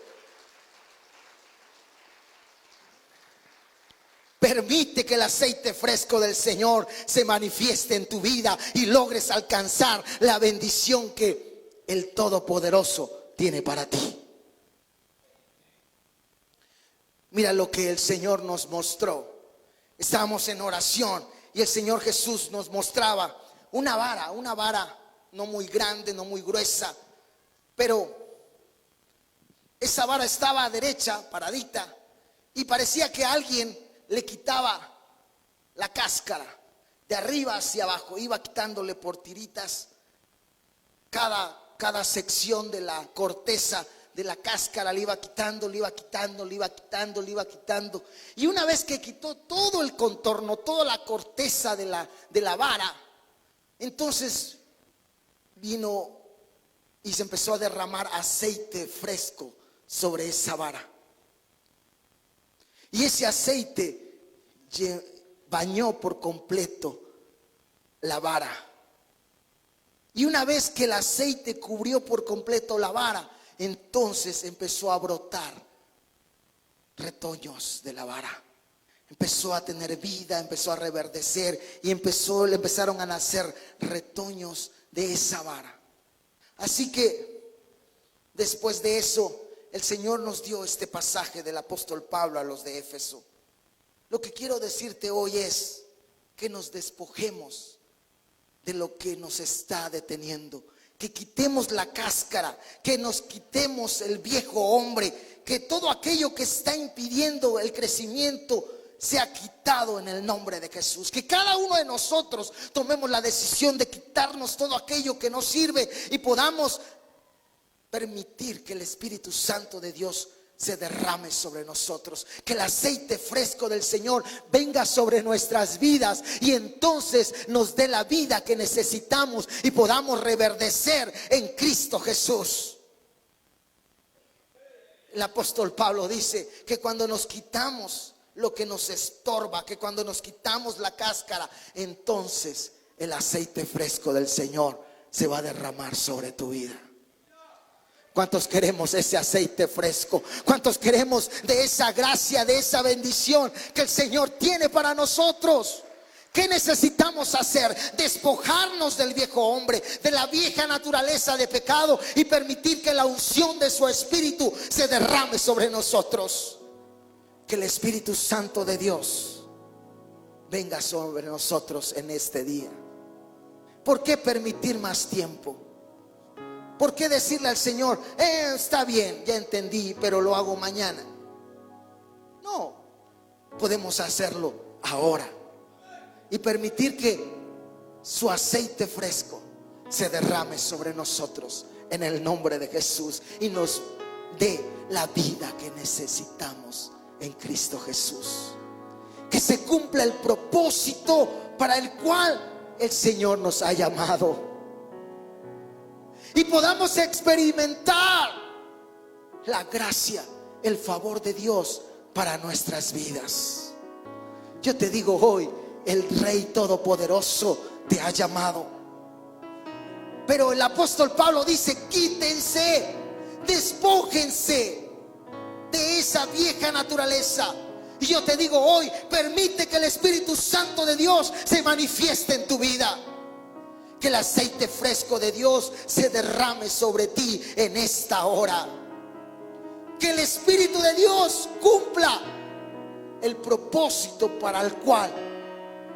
Permite que el aceite fresco del Señor se manifieste en tu vida y logres alcanzar la bendición que el Todopoderoso tiene para ti. Mira lo que el Señor nos mostró. Estábamos en oración y el Señor Jesús nos mostraba una vara no muy grande, no muy gruesa, pero esa vara estaba derecha, paradita, y parecía que alguien le quitaba la cáscara de arriba hacia abajo, iba quitándole por tiritas cada sección de la corteza de la cáscara, le iba quitando, le iba quitando, le iba quitando, le iba quitando. Y una vez que quitó todo el contorno, toda la corteza de la vara, entonces vino y se empezó a derramar aceite fresco sobre esa vara. Y ese aceite bañó por completo la vara. Y una vez que el aceite cubrió por completo la vara, entonces empezó a brotar retoños de la vara. Empezó a tener vida, empezó a reverdecer y le empezaron a nacer retoños de esa vara. Así que después de eso, el Señor nos dio este pasaje del apóstol Pablo a los de Éfeso. Lo que quiero decirte hoy es que nos despojemos de lo que nos está deteniendo, que quitemos la cáscara, que nos quitemos el viejo hombre, que todo aquello que está impidiendo el crecimiento sea quitado en el nombre de Jesús. Que cada uno de nosotros tomemos la decisión de quitarnos todo aquello que no sirve y podamos permitir que el Espíritu Santo de Dios se derrame sobre nosotros, que el aceite fresco del Señor venga sobre nuestras vidas y entonces nos dé la vida que necesitamos y podamos reverdecer en Cristo Jesús. El apóstol Pablo dice que cuando nos quitamos lo que nos estorba, que cuando nos quitamos la cáscara, entonces el aceite fresco del Señor se va a derramar sobre tu vida. ¿Cuántos queremos ese aceite fresco? ¿Cuántos queremos de esa gracia, de esa bendición que el Señor tiene para nosotros? ¿Qué necesitamos hacer? Despojarnos del viejo hombre, de la vieja naturaleza de pecado y permitir que la unción de su Espíritu se derrame sobre nosotros. Que el Espíritu Santo de Dios venga sobre nosotros en este día. ¿Por qué permitir más tiempo? ¿Por qué decirle al Señor, está bien, ya entendí, pero lo hago mañana? No, podemos hacerlo ahora y permitir que su aceite fresco se derrame sobre nosotros en el nombre de Jesús y nos dé la vida que necesitamos en Cristo Jesús. Que se cumpla el propósito para el cual el Señor nos ha llamado y podamos experimentar la gracia, el favor de Dios para nuestras vidas. Yo te digo hoy, el Rey Todopoderoso te ha llamado. Pero el apóstol Pablo dice: quítense, despójense de esa vieja naturaleza. Y yo te digo hoy, permite que el Espíritu Santo de Dios se manifieste en tu vida. Que el aceite fresco de Dios se derrame sobre ti en esta hora. Que el Espíritu de Dios cumpla el propósito para el cual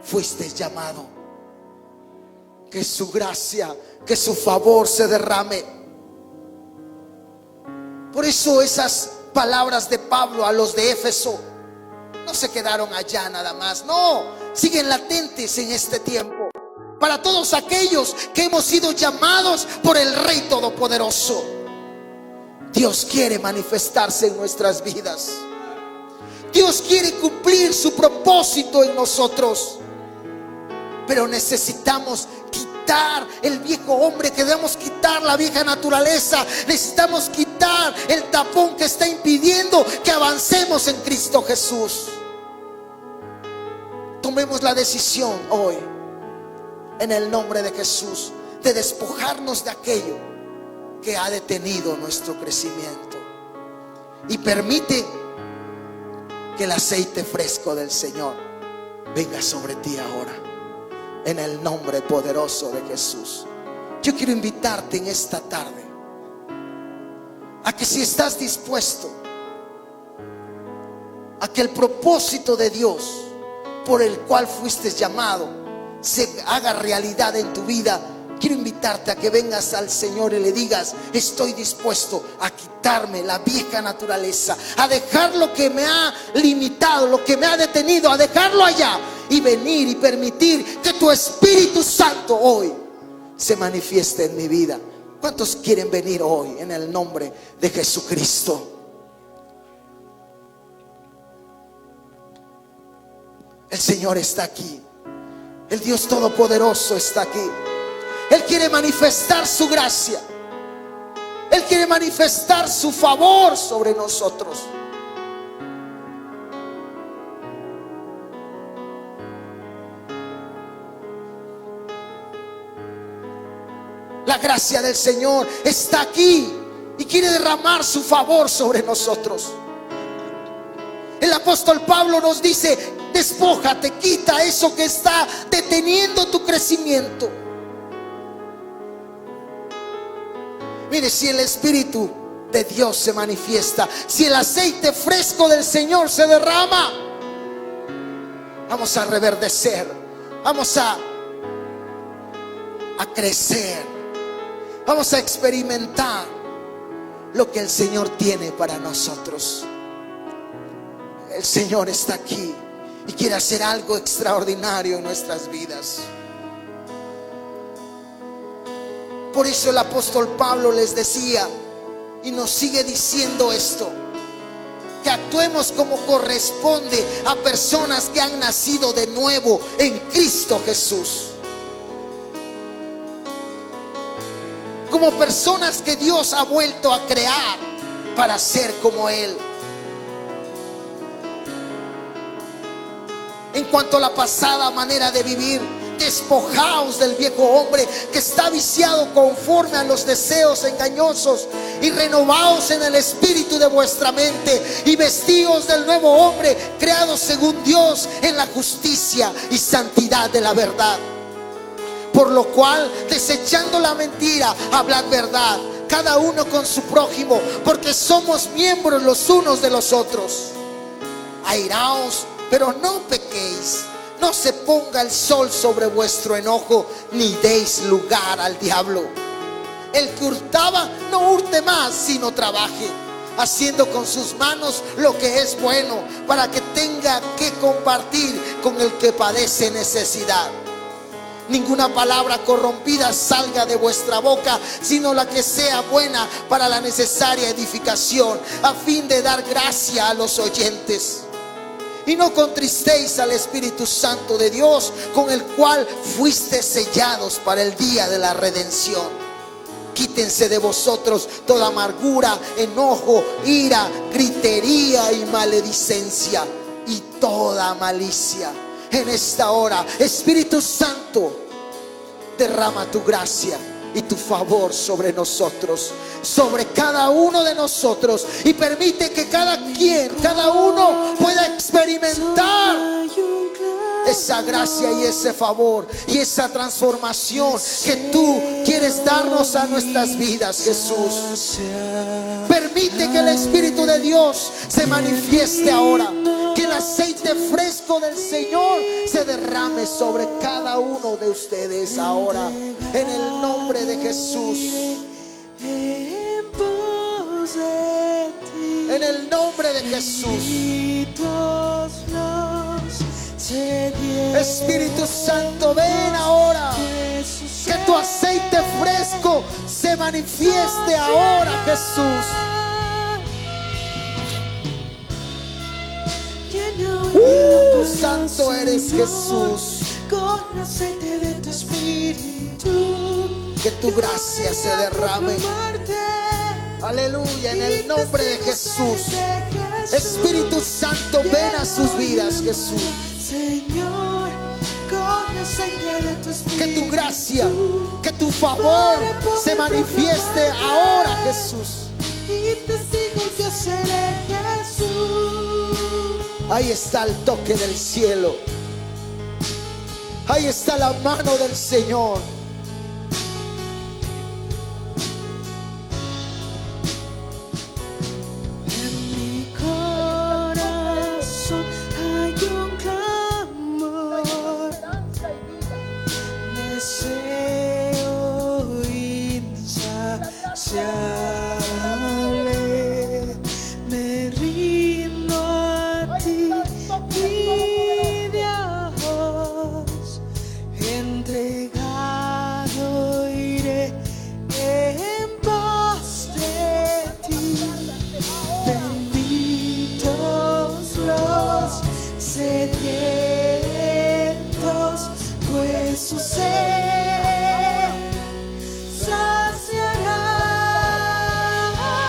fuiste llamado. Que su gracia, que su favor se derrame. Por eso esas palabras de Pablo a los de Éfeso no se quedaron allá nada más, no, siguen latentes en este tiempo. Para todos aquellos que hemos sido llamados por el Rey Todopoderoso, Dios quiere manifestarse en nuestras vidas. Dios quiere cumplir su propósito en nosotros. Pero necesitamos quitar el viejo hombre, que debemos quitar la vieja naturaleza. Necesitamos quitar el tapón que está impidiendo que avancemos en Cristo Jesús. Tomemos la decisión hoy, en el nombre de Jesús, de despojarnos de aquello que ha detenido nuestro crecimiento. Y permite que el aceite fresco del Señor venga sobre ti ahora, en el nombre poderoso de Jesús. Yo quiero invitarte en esta tarde a que, si estás dispuesto a que el propósito de Dios por el cual fuiste llamado se haga realidad en tu vida, quiero invitarte a que vengas al Señor y le digas: estoy dispuesto a quitarme la vieja naturaleza, a dejar lo que me ha limitado, lo que me ha detenido, a dejarlo allá y venir y permitir que tu Espíritu Santo hoy se manifieste en mi vida. ¿Cuántos quieren venir hoy en el nombre de Jesucristo? El Señor está aquí. El Dios Todopoderoso está aquí. Él quiere manifestar su gracia. Él quiere manifestar su favor sobre nosotros. La gracia del Señor está aquí y quiere derramar su favor sobre nosotros. El apóstol Pablo nos dice: despójate, quita eso que está deteniendo tu crecimiento. Mire, si el Espíritu de Dios se manifiesta, si el aceite fresco del Señor se derrama, vamos a reverdecer, vamos a crecer, vamos a experimentar lo que el Señor tiene para nosotros. El Señor está aquí y quiere hacer algo extraordinario en nuestras vidas. Por eso el apóstol Pablo les decía, y nos sigue diciendo esto, que actuemos como corresponde a personas que han nacido de nuevo en Cristo Jesús. Como personas que Dios ha vuelto a crear para ser como Él. En cuanto a la pasada manera de vivir, despojaos del viejo hombre que está viciado conforme a los deseos engañosos, y renovaos en el espíritu de vuestra mente, y vestíos del nuevo hombre creado según Dios en la justicia y santidad de la verdad. Por lo cual, desechando la mentira, hablad verdad, cada uno con su prójimo, porque somos miembros los unos de los otros. Airaos, pero no pequéis. No se ponga el sol sobre vuestro enojo, ni deis lugar al diablo. El que hurtaba, no hurte más, sino trabaje, haciendo con sus manos lo que es bueno, para que tenga que compartir con el que padece necesidad. Ninguna palabra corrompida salga de vuestra boca, sino la que sea buena para la necesaria edificación, a fin de dar gracia a los oyentes. Y no contristéis al Espíritu Santo de Dios, con el cual fuiste sellados para el día de la redención. Quítense de vosotros toda amargura, enojo, ira, gritería y maledicencia y toda malicia. En esta hora, Espíritu Santo, derrama tu gracia y tu favor sobre nosotros, sobre cada uno de nosotros, y permite que cada uno pueda experimentar esa gracia y ese favor y esa transformación que tú quieres darnos a nuestras vidas, Jesús. Permite que el Espíritu de Dios se manifieste ahora, que el aceite fresco del Señor se derrame sobre cada uno de ustedes ahora, en el nombre de Jesús. En el nombre de Jesús. Espíritu Santo, ven ahora. Que tu aceite fresco se manifieste ahora, Jesús. Santo eres, Jesús. Con aceite de tu espíritu, que tu gracia se derrame. Aleluya, en el nombre de Jesús. Espíritu Santo, ven a sus vidas, Jesús. Señor, con aceite de tu espíritu, que tu gracia, que tu favor se manifieste ahora, Jesús. Y testigos yo seré, Jesús. Ahí está el toque del cielo. Ahí está la mano del Señor. En mi corazón hay un clamor, deseo insaciable. Me rindo a ti, mi Dios, entregado iré en pos de ti. Benditos los sedientos, pues su sed saciará.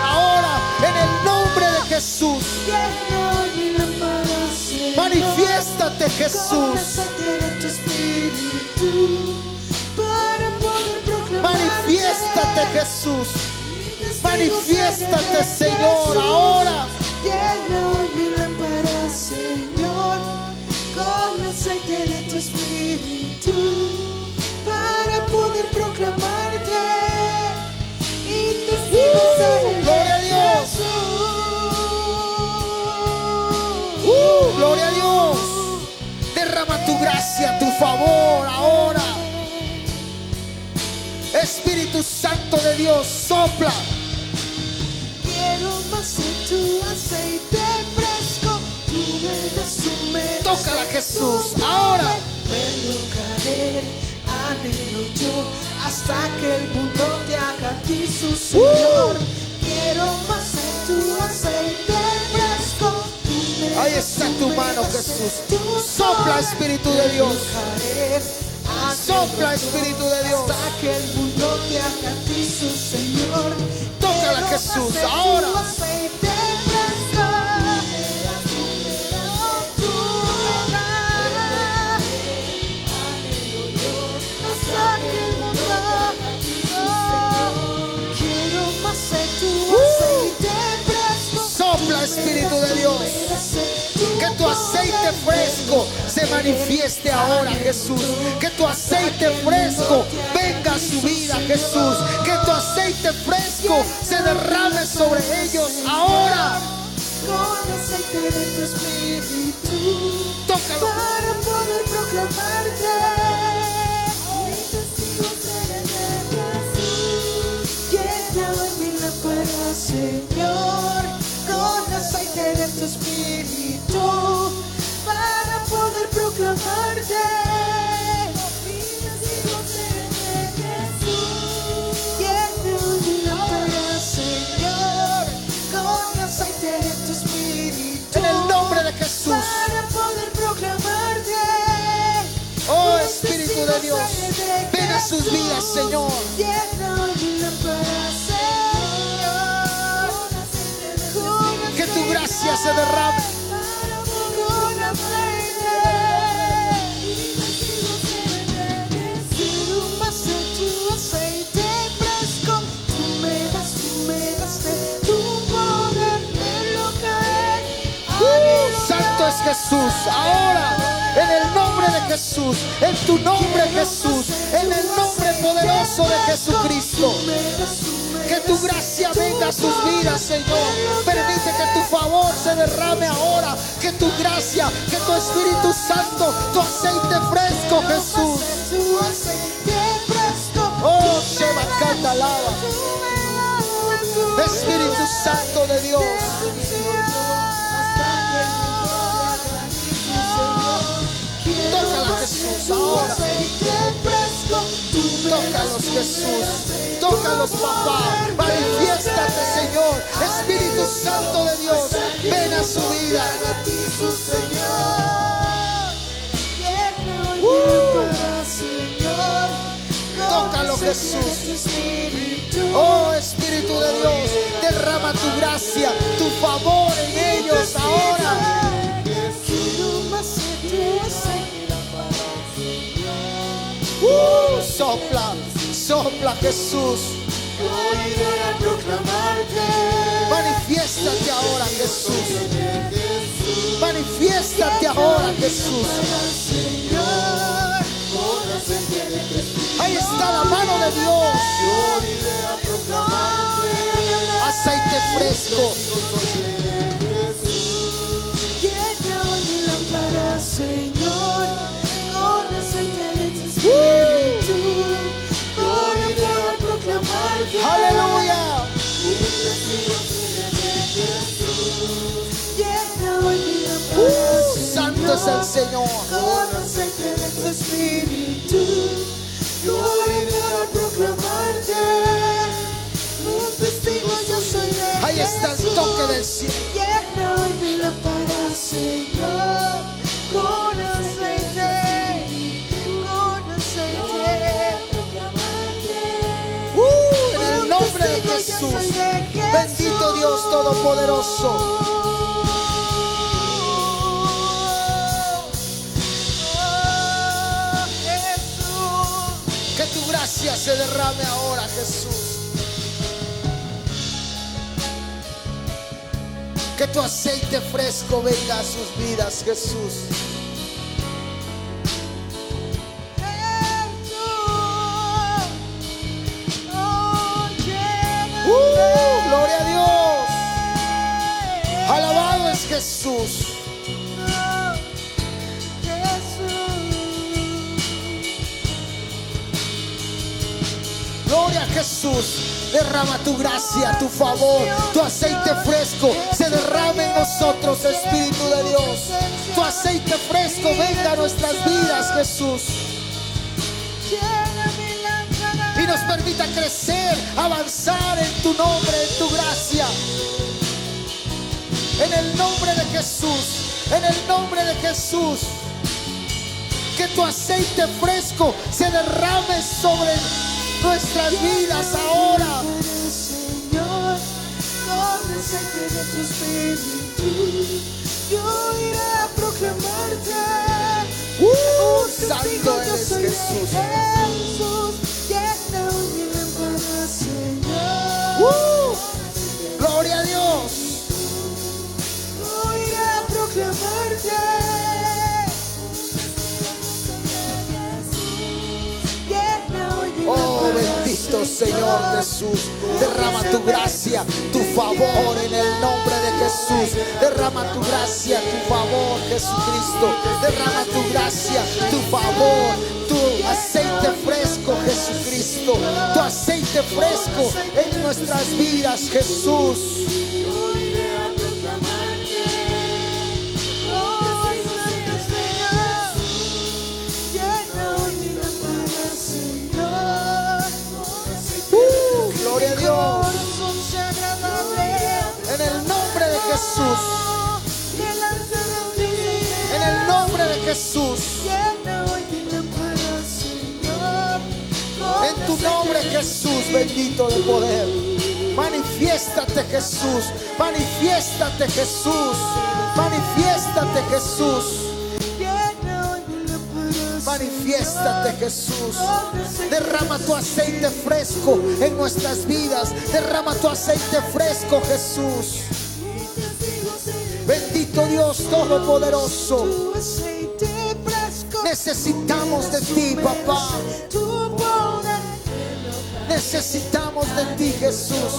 Ahora, en el nombre de Jesús, manifiéstate, Jesús. Manifiéstate, Jesús. Manifiéstate, Señor, ahora. Llena mi lámpara, Señor, con aceite de tu espíritu, para poder proclamarte y testigo seré. Gloria a Dios. Gloria a Dios. Derrama tu gracia, tu favor ahora. Espíritu Santo de Dios, sopla. Quiero más de tu aceite fresco, tú me das, tú me das. Tócala, Jesús, ahora. Verlo caer, anhelo yo, hasta que el mundo te haga a ti su Señor. Quiero más de tu aceite fresco, tú me das, Ahí está tu mano, das, Jesús. tú Sopla, Espíritu de Dios. caer, Sopla, Espíritu de Dios. hasta que el mundo te haga a ti su Señor. Tócala, Jesús, ahora. Sopla, Espíritu de Dios. Que tu aceite fresco se manifieste ahora, Jesús. Que tu aceite fresco venga a su vida, Jesús. Que tu aceite fresco se derrame sobre ellos ahora. Con aceite de tu espíritu, Tócalo. para poder proclamarte. Mis testigos serán de Jesús. Llena mi lámpara, Señor, con aceite de tu espíritu, para poder proclamarte. Mis testigos serán de Jesús. Llena mi lámpara, Señor, con aceite de tu espíritu, En el nombre de Jesús. para poder proclamarte. Oh, Espíritu de Dios, ven a sus vidas, Señor. Llena mi lámpara, gracia se derrame. Santo es Jesús, ahora en el nombre de Jesús, en tu nombre Jesús, en el nombre poderoso de Jesucristo. Que tu gracia venga a sus vidas, Señor. Permite que tu favor se derrame ahora. Que tu gracia, que tu Espíritu Santo, tu aceite fresco, Jesús. Oh, Sheba canta, alaba. Espíritu Santo de Dios. Tócala, Jesús, ahora. Tócalos, Jesús. Tócalos, papá. Manifiéstate, Señor. Espíritu Santo de Dios, ven a su vida. Tócalo, Jesús. Oh, Espíritu de Dios, derrama tu gracia, tu favor en ellos ahora. Sopla, sopla, Jesús. Manifiéstate ahora, Jesús. Manifiéstate ahora, Jesús. Ahí está la mano de Dios. Aceite fresco. Señor, con aceite de tu Espíritu, gloria para proclamarte. Aleluya. Santo es el Señor. Con aceite de tu Espíritu, gloria para proclamarte. Un testigo yo soy de Jesús. Ahí está el toque del cielo. Llena hoy mi lámpara, Señor, con aceite, en el nombre de Jesús. Bendito Dios Todopoderoso. Que tu gracia se derrame ahora, Jesús. Que tu aceite fresco venga a sus vidas, Jesús. Gloria a Dios. Alabado es Jesús. Gloria a Jesús. Derrama tu gracia, tu favor, tu aceite fresco se derrame en nosotros, Espíritu de Dios. Tu aceite fresco venga a nuestras vidas, Jesús. Y nos permita crecer, avanzar en tu nombre, en tu gracia. En el nombre de Jesús, en el nombre de Jesús. Que tu aceite fresco se derrame sobre nuestras vidas ahora. Señor, con el aceite de tu Espíritu, yo iré a proclamarte. Santo eres Jesús. Jesús, llena mi lámpara, Señor. Gloria a Dios. Yo iré a proclamarte. Oh, bendito Señor Jesús. Derrama tu gracia, tu favor en el nombre de Jesús. Derrama tu gracia, tu favor, Jesucristo. Derrama tu gracia, tu favor, tu aceite fresco, Jesucristo. Tu aceite fresco en nuestras vidas, Jesús. Gloria a Dios. En el nombre de Jesús. En el nombre de Jesús. En tu nombre, Jesús, bendito de poder. Manifiesta Manifiéstate, Jesús. Manifiéstate, Jesús. Manifiéstate, Jesús. Manifiéstate, Jesús. Derrama tu aceite fresco en nuestras vidas. Derrama tu aceite fresco, Jesús. Bendito Dios Todopoderoso. Necesitamos de ti, papá. Necesitamos de ti, Jesús.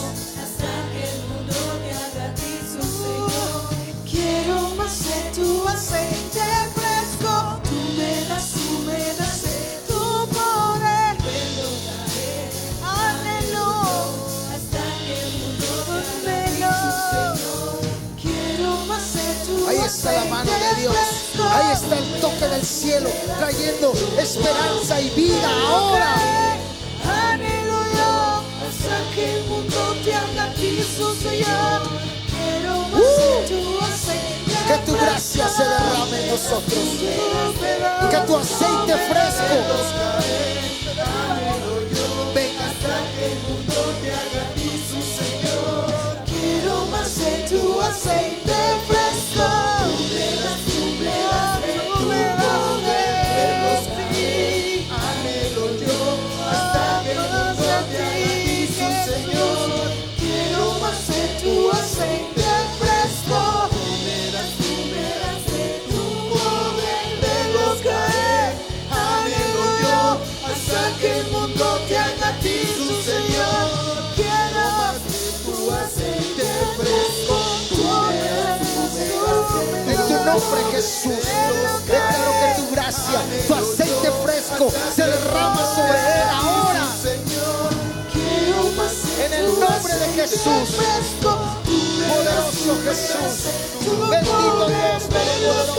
Quiero más de tu aceite fresco. Tú me das tu poder. Aleluya. Hasta que el mundo quiero más de tu Ahí está la mano de Dios. Ahí está el toque del cielo trayendo esperanza y vida ahora. Aleluya. Hasta que el mundo te haga a ti su Señor. Quiero más de tu aceite. Que tu gracia se derrame en nosotros. Que tu aceite fresco venga. Hasta que el mundo te haga a ti su Señor. Quiero más de tu aceite fresco. Tú me das tu poder. Anhelo yo hasta que el mundo te haga a ti su Señor. Quiero más de tu aceite fresco. Tú me das de tu poder. Déjalos caer. Anhelo yo hasta que el mundo te haga a ti su Señor. Quiero más de tu aceite fresco. En tu nombre, Jesús, declaro que tu gracia, tu aceite fresco se derrama sobre él ahora. En el nombre de Jesús, poderoso Jesús, bendito Dios Todopoderoso.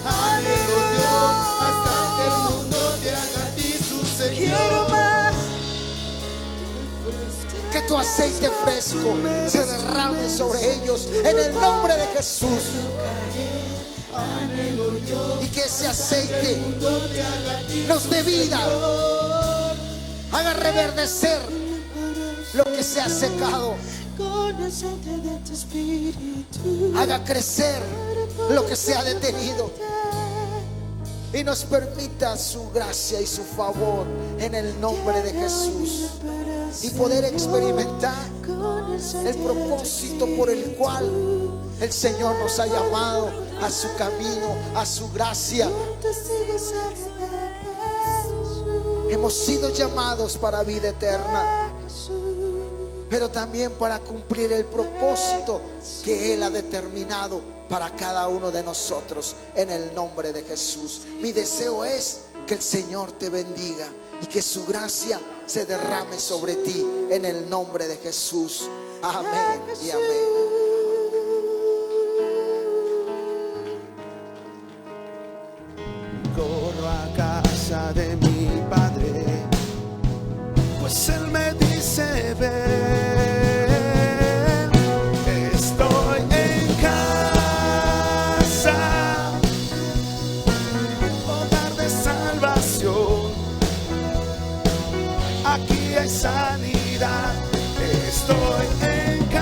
Aleluya, hasta que el mundo te haga a ti su Señor. Quiero más. Que tu aceite fresco se derrame sobre ellos en el nombre de Jesús. Y que ese aceite nos dé vida, haga reverdecer lo que se ha secado, haga crecer lo que se ha detenido y nos permita su gracia y su favor en el nombre de Jesús, y poder experimentar el propósito por el cual el Señor nos ha llamado a su camino, a su gracia. Hemos sido llamados para vida eterna, pero también para cumplir el propósito que Él ha determinado para cada uno de nosotros en el nombre de Jesús. Mi deseo es que el Señor te bendiga y que su gracia se derrame sobre ti en el nombre de Jesús. Amén y amén. Corro a casa de mi padre, pues él me dice ven, estoy en casa, hogar de salvación, aquí hay sanidad, estoy en casa.